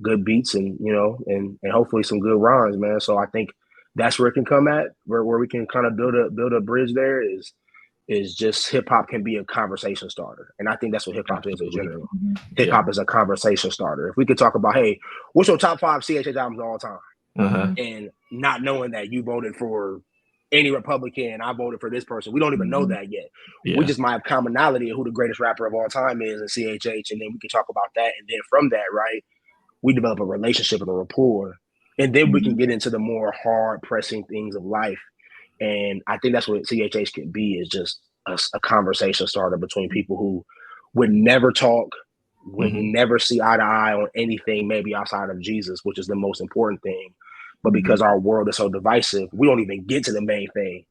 good beats and hopefully some good rhymes, man. So I think that's where it can come at, where we can kind of build a bridge there is just hip hop can be a conversation starter. And I think that's what hip hop is in general. Hip hop is a conversation starter. If we could talk about, hey, what's your top 5 CHH albums of all time? And not knowing that you voted for any Republican, I voted for this person. We don't even know that yet. Yeah. We just might have commonality of who the greatest rapper of all time is in CHH. And then we can talk about that. And then from that, right, we develop a relationship and a rapport. And then we can get into the more hard pressing things of life. And I think that's what CHH can be, is just a conversation starter between people who would never talk, would never see eye to eye on anything, maybe outside of Jesus, which is the most important thing. But because our world is so divisive, we don't even get to the main thing.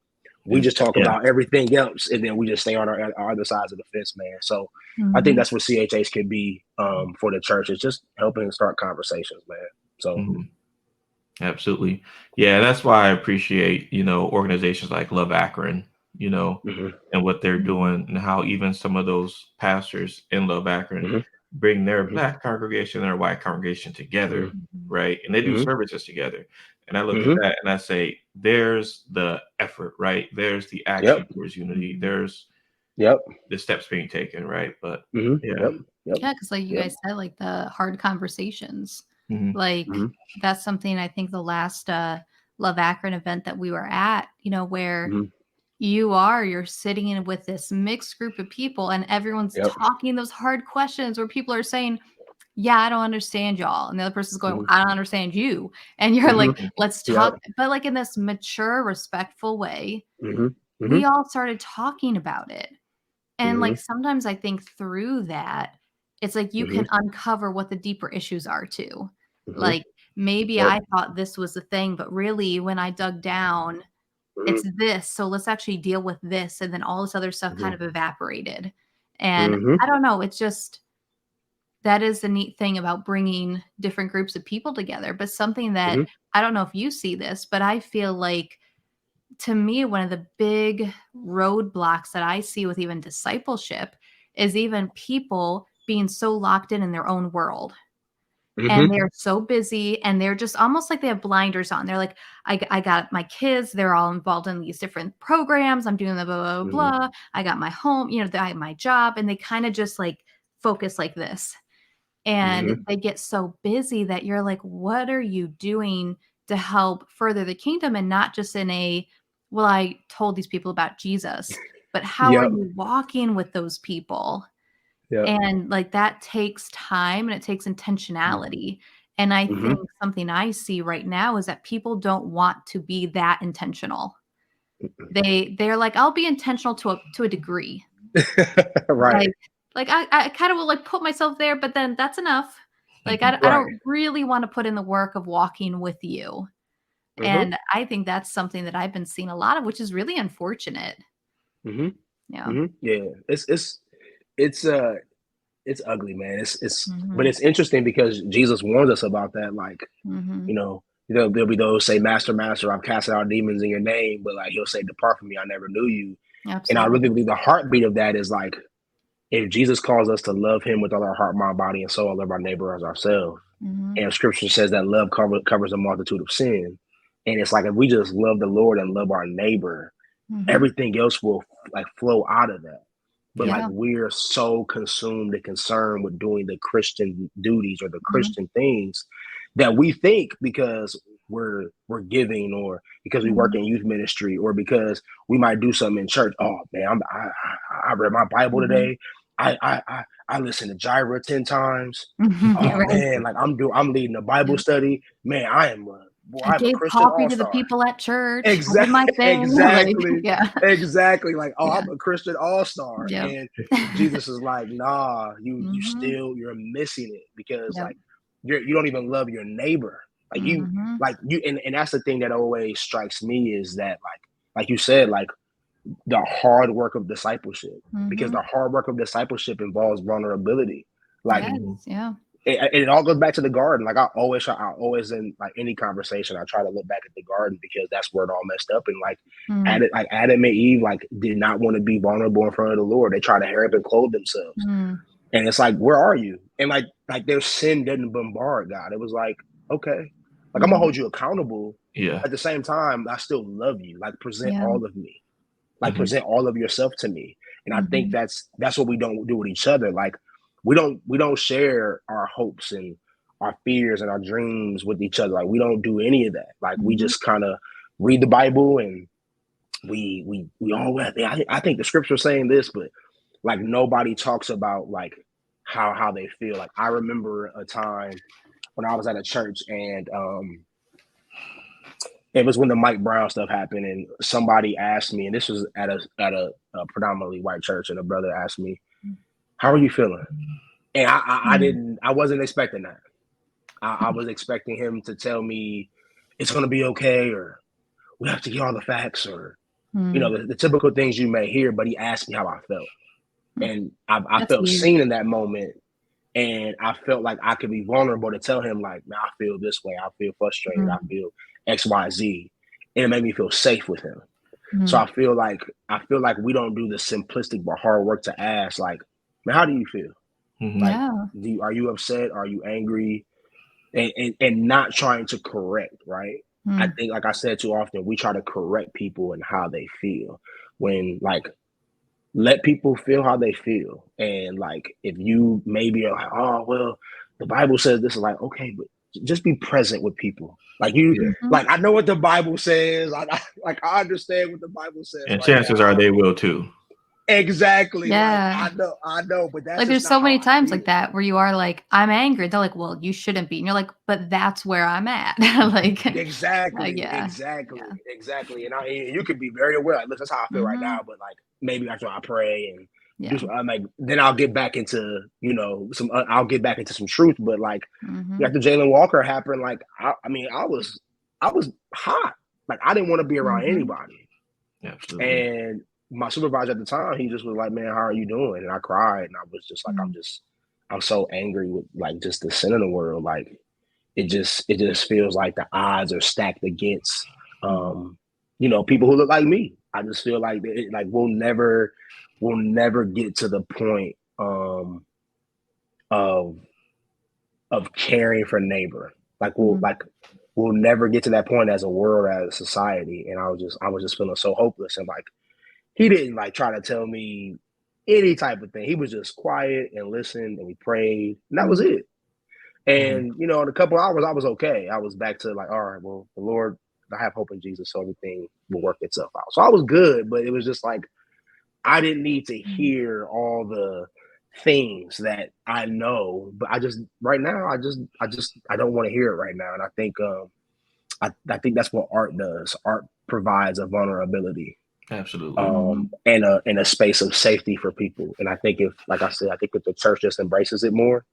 We just talk about everything else, and then we just stay on our other sides of the fence, man. So I think that's what CHH can be for the church. It's just helping start conversations, man. So absolutely. Yeah, that's why I appreciate, organizations like Love Akron, and what they're doing, and how even some of those pastors in Love Akron bring their Black congregation and their white congregation together, right? And they do services together. And I look at that and I say, there's the effort, right? There's the action towards unity. There's the steps being taken, right? But yeah, because like you guys said, like the hard conversations, like that's something I think the last Love Akron event that we were at, where you're sitting in with this mixed group of people and everyone's talking those hard questions where people are saying, yeah, I don't understand y'all. And the other person's going, I don't understand you. And you're like, let's talk. But like in this mature, respectful way, we all started talking about it. And like sometimes I think through that, it's like you can uncover what the deeper issues are too. Like maybe I thought this was the thing, but really when I dug down, it's this. So let's actually deal with this. And then all this other stuff kind of evaporated. And I don't know. It's just, that is the neat thing about bringing different groups of people together. But something that I don't know if you see this, but I feel like, to me, one of the big roadblocks that I see with even discipleship is even people being so locked in their own world. And they're so busy and they're just almost like they have blinders on. They're like, I got my kids. They're all involved in these different programs. I'm doing the blah, blah, blah. I got my home, I have my job. And they kind of just like focus like this. And they get so busy that you're like, what are you doing to help further the kingdom? And not just in well, I told these people about Jesus, but how are you walking with those people? And like that takes time and it takes intentionality. And I think something I see right now is that people don't want to be that intentional. They're like, I'll be intentional to a degree. Right. Like I kind of will like put myself there, but then that's enough. Like I don't really want to put in the work of walking with you. And I think that's something that I've been seeing a lot of, which is really unfortunate. Yeah. Yeah. It's ugly, man. But it's interesting because Jesus warns us about that. Like, there'll be those say, Master, Master, I've casted out demons in your name, but like he'll say, depart from me, I never knew you. Absolutely. And I really believe the heartbeat of that is like, if Jesus calls us to love him with all our heart, mind, body, and soul, love our neighbor as ourselves. And scripture says that love covers a multitude of sin. And it's like, if we just love the Lord and love our neighbor, everything else will like flow out of that. But like we're so consumed and concerned with doing the Christian duties or the Christian things that we think because we're giving, or because we work in youth ministry, or because we might do something in church. Oh man, I read my Bible today. I listened to Gyra 10 times. Oh man, like I'm leading a Bible study. Man, I'm I gave coffee to the people at church. Exactly. Exactly. Exactly. Like, I'm a Christian all-star. And Jesus is like, nah, you're missing it because like you don't even love your neighbor. Like Mm-hmm. and that's the thing that always strikes me is that like you said, like the hard work of discipleship, because Mm-hmm. the hard work of discipleship involves vulnerability. Like Yes. Yeah. it all goes back to the garden. Like I always in like any conversation, I try to look back at the garden because that's where it all messed up. And Mm. Adam and Eve like did not want to be vulnerable in front of the Lord. They tried to hurry up and clothe themselves. Mm. And it's like, where are you? And like their sin didn't bombard God. It was like, okay, like I'm gonna hold you accountable. Yeah. At the same time, I still love you. Like present Yeah. all of me. Like present all of yourself to me. And I think that's what we don't do with each other. Like we don't share our hopes and our fears and our dreams with each other. Like we don't do any of that. Like we just kind of read the Bible and we all I think the scripture is saying this, but like nobody talks about like how they feel. Like I remember a time when I was at a church and it was when the Mike Brown stuff happened, and somebody asked me, and this was at a predominantly white church, and a brother asked me, "How are you feeling?" And I wasn't expecting that. I was expecting him to tell me it's going to be okay, or we have to get all the facts, or the typical things you may hear. But he asked me how I felt, and I felt seen in that moment. And I felt like I could be vulnerable to tell him, like, man, I feel this way. I feel frustrated. I feel X, Y, Z. And it made me feel safe with him. So I feel like we don't do the simplistic but hard work to ask, like, man, how do you feel? Like, are you upset? Are you angry? And not trying to correct, right? I think, like I said too often, we try to correct people and how they feel when, like, let people feel how they feel. And like if you maybe are like, oh well, the Bible says this, is like, okay, but just be present with people. Like like I know what the Bible says. I understand what the Bible says. And right chances now. are they will too. Exactly. Yeah. Like I know, but that's like there's so many times like that where you are like, I'm angry. They're like, well, you shouldn't be. And you're like, but that's where I'm at. like exactly. Yeah. And you could be very aware. Like, look, that's how I feel right now. But like maybe after I pray and I'm like, then I'll get back into I'll get back into some truth. But like after Jalen Walker happened, like I was hot. Like I didn't want to be around anybody. Absolutely. And my supervisor at the time, he just was like, man, how are you doing? And I cried, and I was just like, I'm so angry with like just the sin in the world. Like it just feels like the odds are stacked against people who look like me. I just feel like we'll never get to the point of caring for neighbor. Like we'll never get to that point as a world, as a society. And I was just feeling so hopeless. And like he didn't like try to tell me any type of thing. He was just quiet and listened, and we prayed, and that was it. And in a couple hours, I was okay. I was back to like, all right, well, the Lord, I have hope in Jesus, so everything will work itself out. So I was good, but it was just like I didn't need to hear all the things that I know, but I just right now I don't want to hear it right now. And I think I think that's what art does. Art provides a vulnerability. Absolutely. And a space of safety for people. And I think if the church just embraces it more,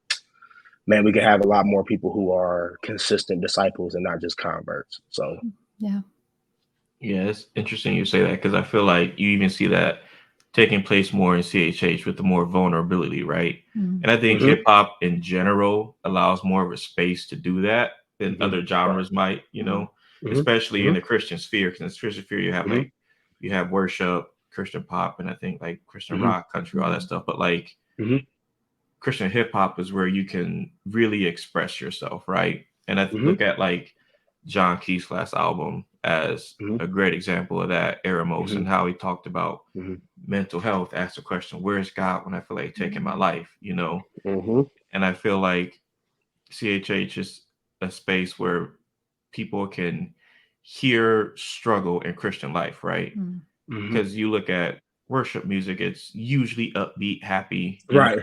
man, we can have a lot more people who are consistent disciples and not just converts. So yeah, it's interesting you say that, because I feel like you even see that taking place more in CHH with the more vulnerability, right? And I think hip hop in general allows more of a space to do that than other genres might, especially in the Christian sphere. Because in the Christian sphere, you have you have worship, Christian pop, and I think like Christian rock, country, all that stuff. But like Christian hip hop is where you can really express yourself, right? And I look at like John Keith's last album as a great example of that, Eremos, and how he talked about mental health, asked the question, where's God when I feel like taking my life, And I feel like CHH is a space where people can hear struggle in Christian life, right? Because you look at worship music, it's usually upbeat, happy. Right.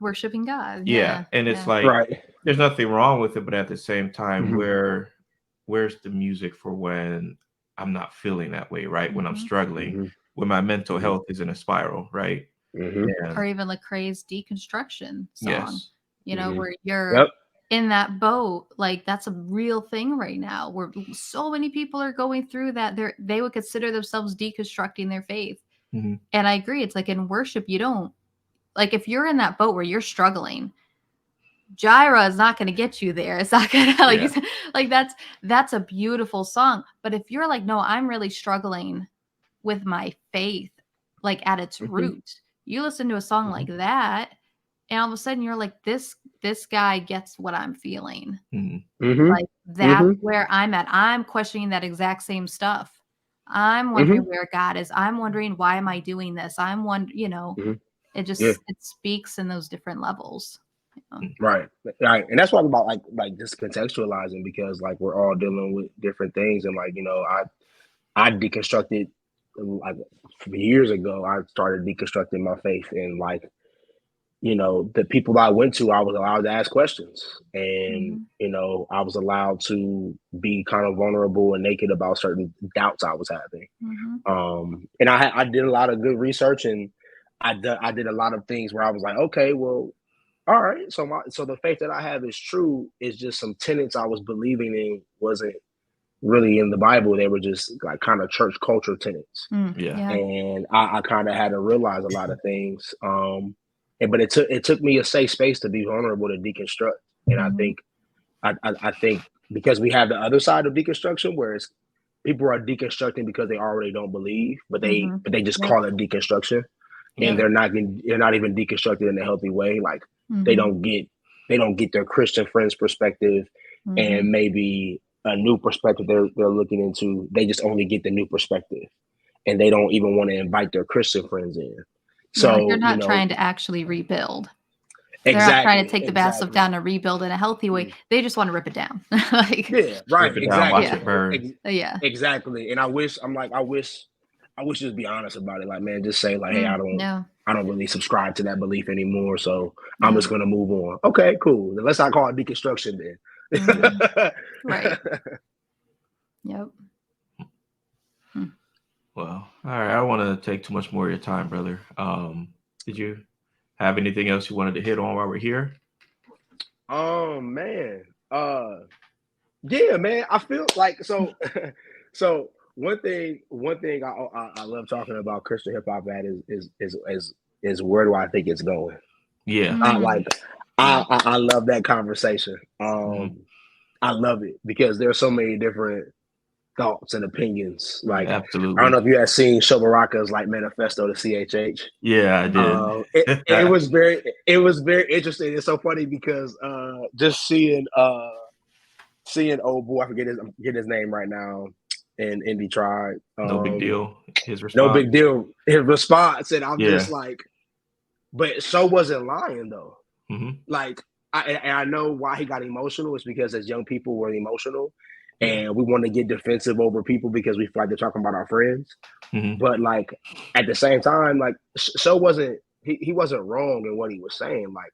Worshiping God. Yeah. And it's like, there's nothing wrong with it, but at the same time, where's the music for when I'm not feeling that way, right? When I'm struggling, when my mental health is in a spiral, right? Or even like Craze deconstruction song, where you're Yep. in that boat, like that's a real thing right now where so many people are going through that they would consider themselves deconstructing their faith. Mhm. And I agree. It's like in worship, you don't like if you're in that boat where you're struggling, Gyra is not going to get you there. It's not going to like, Yeah. like that's a beautiful song. But if you're like, no, I'm really struggling with my faith, like at its root, you listen to a song like that, and all of a sudden you're like, this guy gets what I'm feeling. Like that's where I'm at. I'm questioning that exact same stuff. I'm wondering where God is. I'm wondering, why am I doing this? I'm wondering, it just it speaks in those different levels. Right. And that's what I'm about, like just contextualizing, because like we're all dealing with different things, and like I deconstructed, like years ago. I started deconstructing my faith, and like the people I went to, I was allowed to ask questions, and I was allowed to be kind of vulnerable and naked about certain doubts I was having. And I did a lot of good research, and I did a lot of things where I was like, okay, well, all right, so the faith that I have is true. It's just some tenets I was believing in wasn't really in the Bible. They were just like kind of church culture tenets. Yeah. And I kind of had to realize a lot of things. But it took me a safe space to be vulnerable to deconstruct. And I think because we have the other side of deconstruction, where it's people are deconstructing because they already don't believe, but they just call it deconstruction, and they're not even deconstructed in a healthy way. Like they don't get their Christian friends' perspective and maybe a new perspective they're looking into. They just only get the new perspective, and they don't even want to invite their Christian friends in. So like they're not trying to actually rebuild. Exactly. They're not trying to take the bad stuff down and rebuild in a healthy way. They just want to rip it down. Like, yeah, right. Rip it Exactly. down, watch it burn. Exactly. And I wish just be honest about it. Like, man, just say like, hey, I don't really subscribe to that belief anymore. So I'm just gonna move on. Okay, cool. Then let's not call it deconstruction then. Right. Yep. Well, all right. I don't want to take too much more of your time, brother. Did you have anything else you wanted to hit on while we're here? Man. Yeah, man. I feel like so. So one thing I love talking about Christian hip hop at is where do I think it's going? Yeah. I love that conversation. I love it because there's so many different thoughts and opinions. Like, absolutely. I don't know if you have seen Shobaraka's like manifesto to CHH. Yeah, I did. It was very interesting. It's so funny because just seeing old boy, I forget his name right now, in Indie Tribe. No big deal. His response. No big deal. His response, and I'm just like, but Show wasn't lying though. Like, I know why he got emotional. It's because as young people we're emotional, and we want to get defensive over people because we feel like they're talking about our friends. But like at the same time, like Show wasn't he wasn't wrong in what he was saying. Like,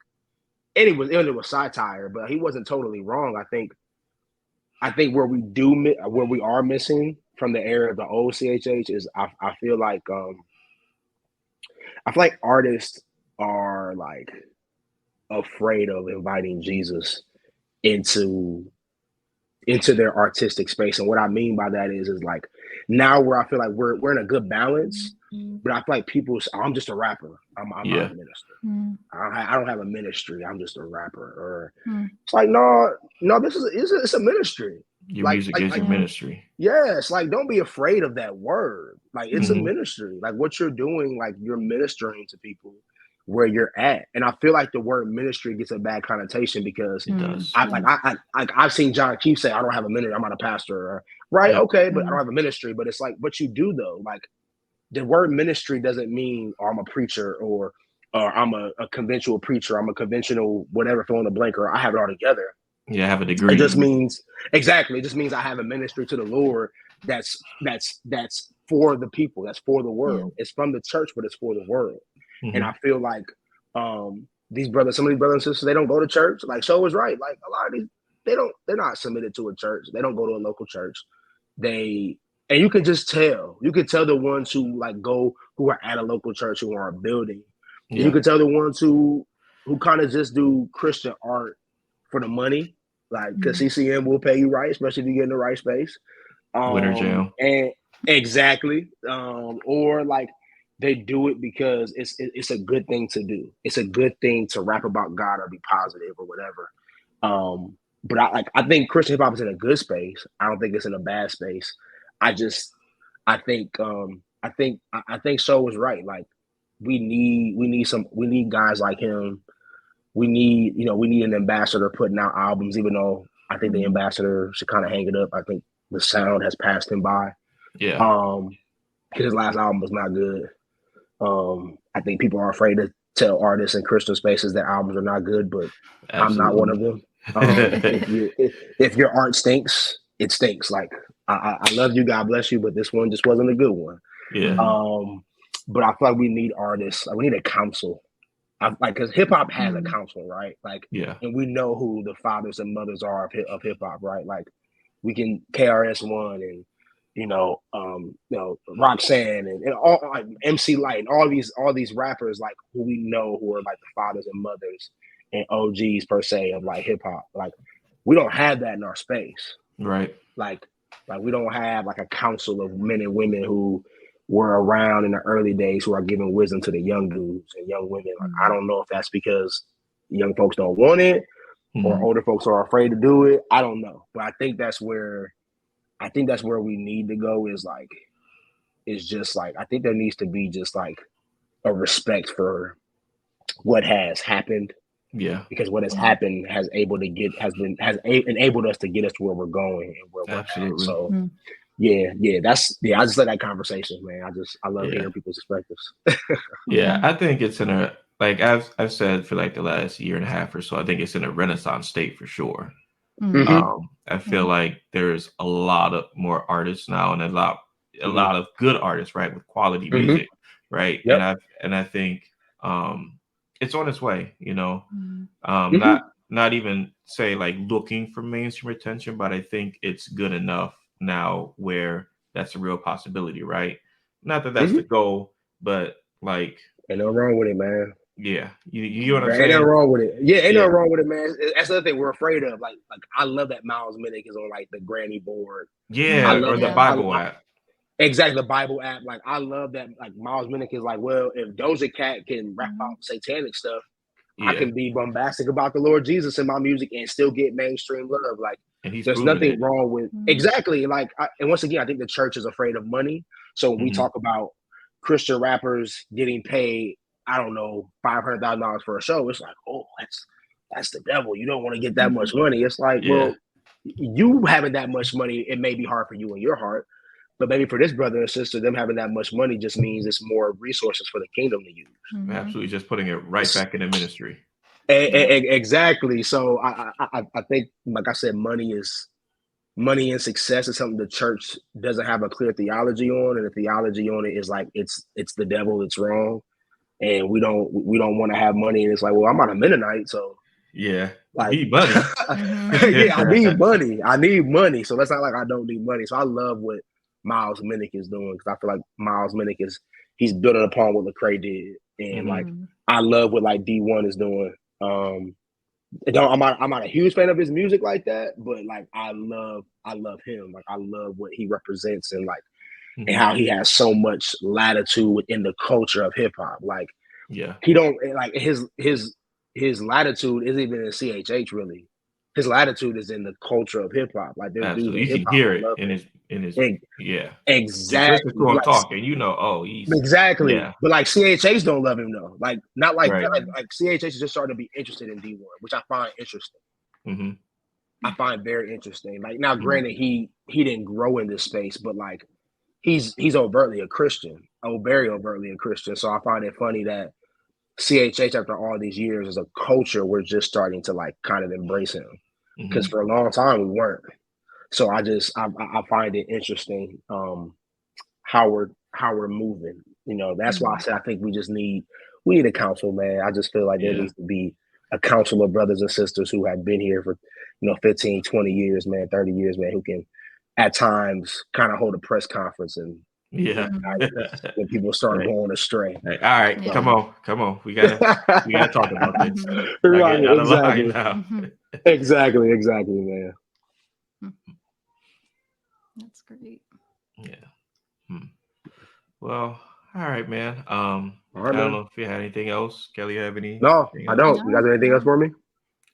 and it was satire, but he wasn't totally wrong. I think where we are missing from the era of the old CHH is I feel like artists are like afraid of inviting Jesus into their artistic space. And what I mean by that is like now where I feel like we're in a good balance, but I feel like people say, I'm just a rapper. I'm not a minister. I don't have a ministry. I'm just a rapper. Or it's like, no, it's a ministry. Your music is your ministry. Yes, like don't be afraid of that word. Like it's a ministry. Like what you're doing, like you're ministering to people where you're at. And I feel like the word ministry gets a bad connotation because it does. I've seen John Keefe say, I don't have a ministry, I'm not a pastor. Or, right, okay, but I don't have a ministry. But it's like, but you do though. Like the word ministry doesn't mean I'm a preacher or I'm a conventional preacher, I'm a conventional whatever, fill in the blank, or I have it all together. Yeah, I have a degree. It just means it just means I have a ministry to the Lord that's for the people, that's for the world. It's from the church, but it's for the world. And I feel like some of these brothers and sisters, they don't go to church. Like Show was right. Like a lot of these, they're not submitted to a church. They don't go to a local church. And you can just tell. You can tell the ones who like go, who are at a local church, who are building. You can tell the ones who kind of just do Christian art for the money, like because CCM will pay you right, especially if you get in the right space. Winter jam. And exactly, or like they do it because it's a good thing to do. It's a good thing to rap about God or be positive or whatever. But I think Christian hip hop is in a good space. I don't think it's in a bad space. I think So was right. Like we need guys like him. We need an ambassador putting out albums, even though I think the ambassador should kind of hang it up. I think the sound has passed him by. Yeah. His last album was not good. I think people are afraid to tell artists in Christian spaces that albums are not good, but I'm not one of them. If your art stinks, it stinks. Like I love you, God bless you, but this one just wasn't a good one. Yeah. But I feel like we need artists. Like we need a council. Because hip hop has a council, right? Like, Yeah. and we know who the fathers and mothers are of hip hop, right? Like, we can KRS-One and Roxanne and all like MC Light and all these rappers like who we know who are like the fathers and mothers and OGs per se of like hip hop. Like, we don't have that in our space, Right. Like we don't have like a council of men and women who were around in the early days who are giving wisdom to the young dudes and young women. Like, I don't know if that's because young folks don't want it or older folks are afraid to do it. I don't know. But I think that's where we need to go is just like, I think there needs to be just like a respect for what has happened. Yeah. Because what has happened has enabled us to get us to where we're going and where we're at. So I just like that conversation, man. I love hearing people's perspectives. Yeah, I think it's in a, like I've said for like the last year and a half or so, I think it's in a renaissance state for sure. I feel like there's a lot of more artists now and a lot of good artists, right, with quality music, right? Yep. And I think it's on its way, not even say like looking for mainstream attention, but I think it's good enough now where that's a real possibility, right? Not that that's the goal, but like ain't no wrong with it, man. Yeah, you know what I'm Ain't saying? nothing wrong with it. Yeah, ain't nothing wrong with it, man. That's the other thing we're afraid of. Like I love that Miles Minnick is on like the Grammy board. Yeah, or the Bible app. Exactly, the Bible app. Like I love that. Like Miles Minnick is like, well, if Doja Cat can rap about satanic stuff, I can be bombastic about the Lord Jesus in my music and still get mainstream love. Like, there's nothing wrong with exactly. Like, and once again, I think the church is afraid of money. So when we talk about Christian rappers getting paid, I don't know, $500,000 for a show, it's like, oh, that's the devil. You don't want to get that much money. It's like, well, you having that much money, it may be hard for you in your heart, but maybe for this brother and sister, them having that much money just means it's more resources for the kingdom to use. Absolutely, just putting it right back in the ministry. Exactly. So I think, like I said, money and success is something the church doesn't have a clear theology on, and the theology on it is like it's the devil, it's wrong, and we don't want to have money. And it's like, well, I'm not a Mennonite, so like need money. I need money. So that's not like I don't need money. So I love what Miles Minnick is doing, because I feel like Miles Minnick he's building upon what Lecrae did, and like I love what like D1 is doing. I'm not a huge fan of his music like that, but like I love him. Like I love what he represents and like and how he has so much latitude within the culture of hip hop. Like he don't like his latitude isn't even in CHH really. His latitude is in the culture of hip hop. Like there's dudes in hip hop, you can hear it in his exactly. When talking, he's exactly. But like CHH don't love him though. Like not like that. Like CHH is just starting to be interested in D1, which I find interesting. I find very interesting. Like now, granted, he didn't grow in this space, but like he's overtly a Christian, very overtly a Christian. So I find it funny that CHH after all these years as a culture, we're just starting to like kind of embrace him, because for a long time we weren't. So I find it interesting how we're moving. That's why I said I think we need a council, man. I just feel like there needs to be a council of brothers and sisters who have been here for 15, 20 years, man, 30 years, man, who can at times kind of hold a press conference and when people start going astray. All right, come on. We gotta talk about this. Right, exactly. Exactly, man. That's great. Yeah. Well, all right, man. All right, I don't man. know if you had anything else. Kelly, you have anything No, I else? don't. You guys have anything else for me?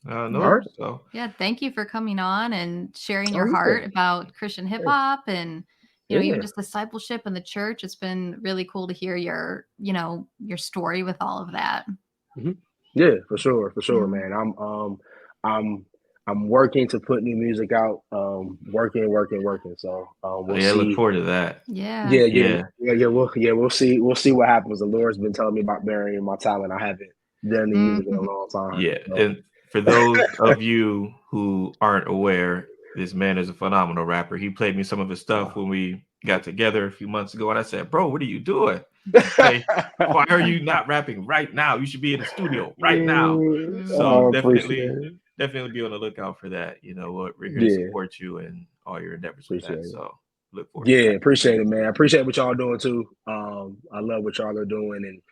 No. All right. So Yeah, thank you for coming on and sharing Oh, your yeah. heart about Christian hip hop and even Yeah. just discipleship in the church. It's been really cool to hear your story with all of that. Yeah, for sure, Yeah. man. I'm working to put new music out. Working. So we'll yeah, look see. forward to that. Yeah. Yeah. We'll see. We'll see what happens. The Lord's been telling me about burying my talent. I haven't done the music in a long time. Yeah. So. And for those of you who aren't aware, this man is a phenomenal rapper. He played me some of his stuff when we got together a few months ago, and I said, "Bro, what are you doing? Like, why are you not rapping right now? You should be in the studio right now." So I appreciate it. definitely be on the lookout for that. You know, we're here to Yeah, support you and all your endeavors with appreciate that. it. So look forward to Yeah, that. appreciate it, man. I appreciate what y'all doing too. I love what y'all are doing, and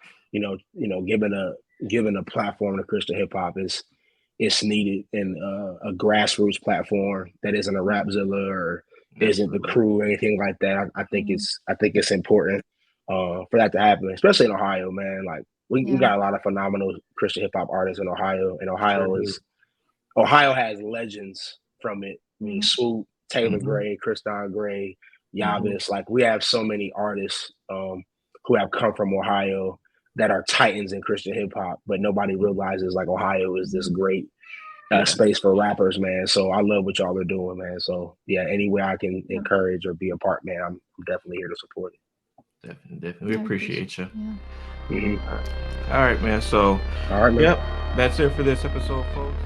giving a platform to Christian hip hop is needed, and a grassroots platform that isn't a Rapzilla or isn't the Absolutely. crew or anything like that. I think it's important for that to happen, especially in Ohio, man. Like we got a lot of phenomenal Christian hip hop artists in Ohio, and Ohio has legends from it. I mean, Swoop, Taylor Gray, Kriston Gray, Yavis. Like we have so many artists who have come from Ohio that are titans in Christian hip hop, but nobody realizes like Ohio is this great space for rappers, man. So I love what y'all are doing, man. So yeah, any way I can encourage or be a part, man, I'm definitely here to support it. Definitely. We appreciate you. Yeah. All right, man. So, all right, man. Yep, that's it for this episode, folks.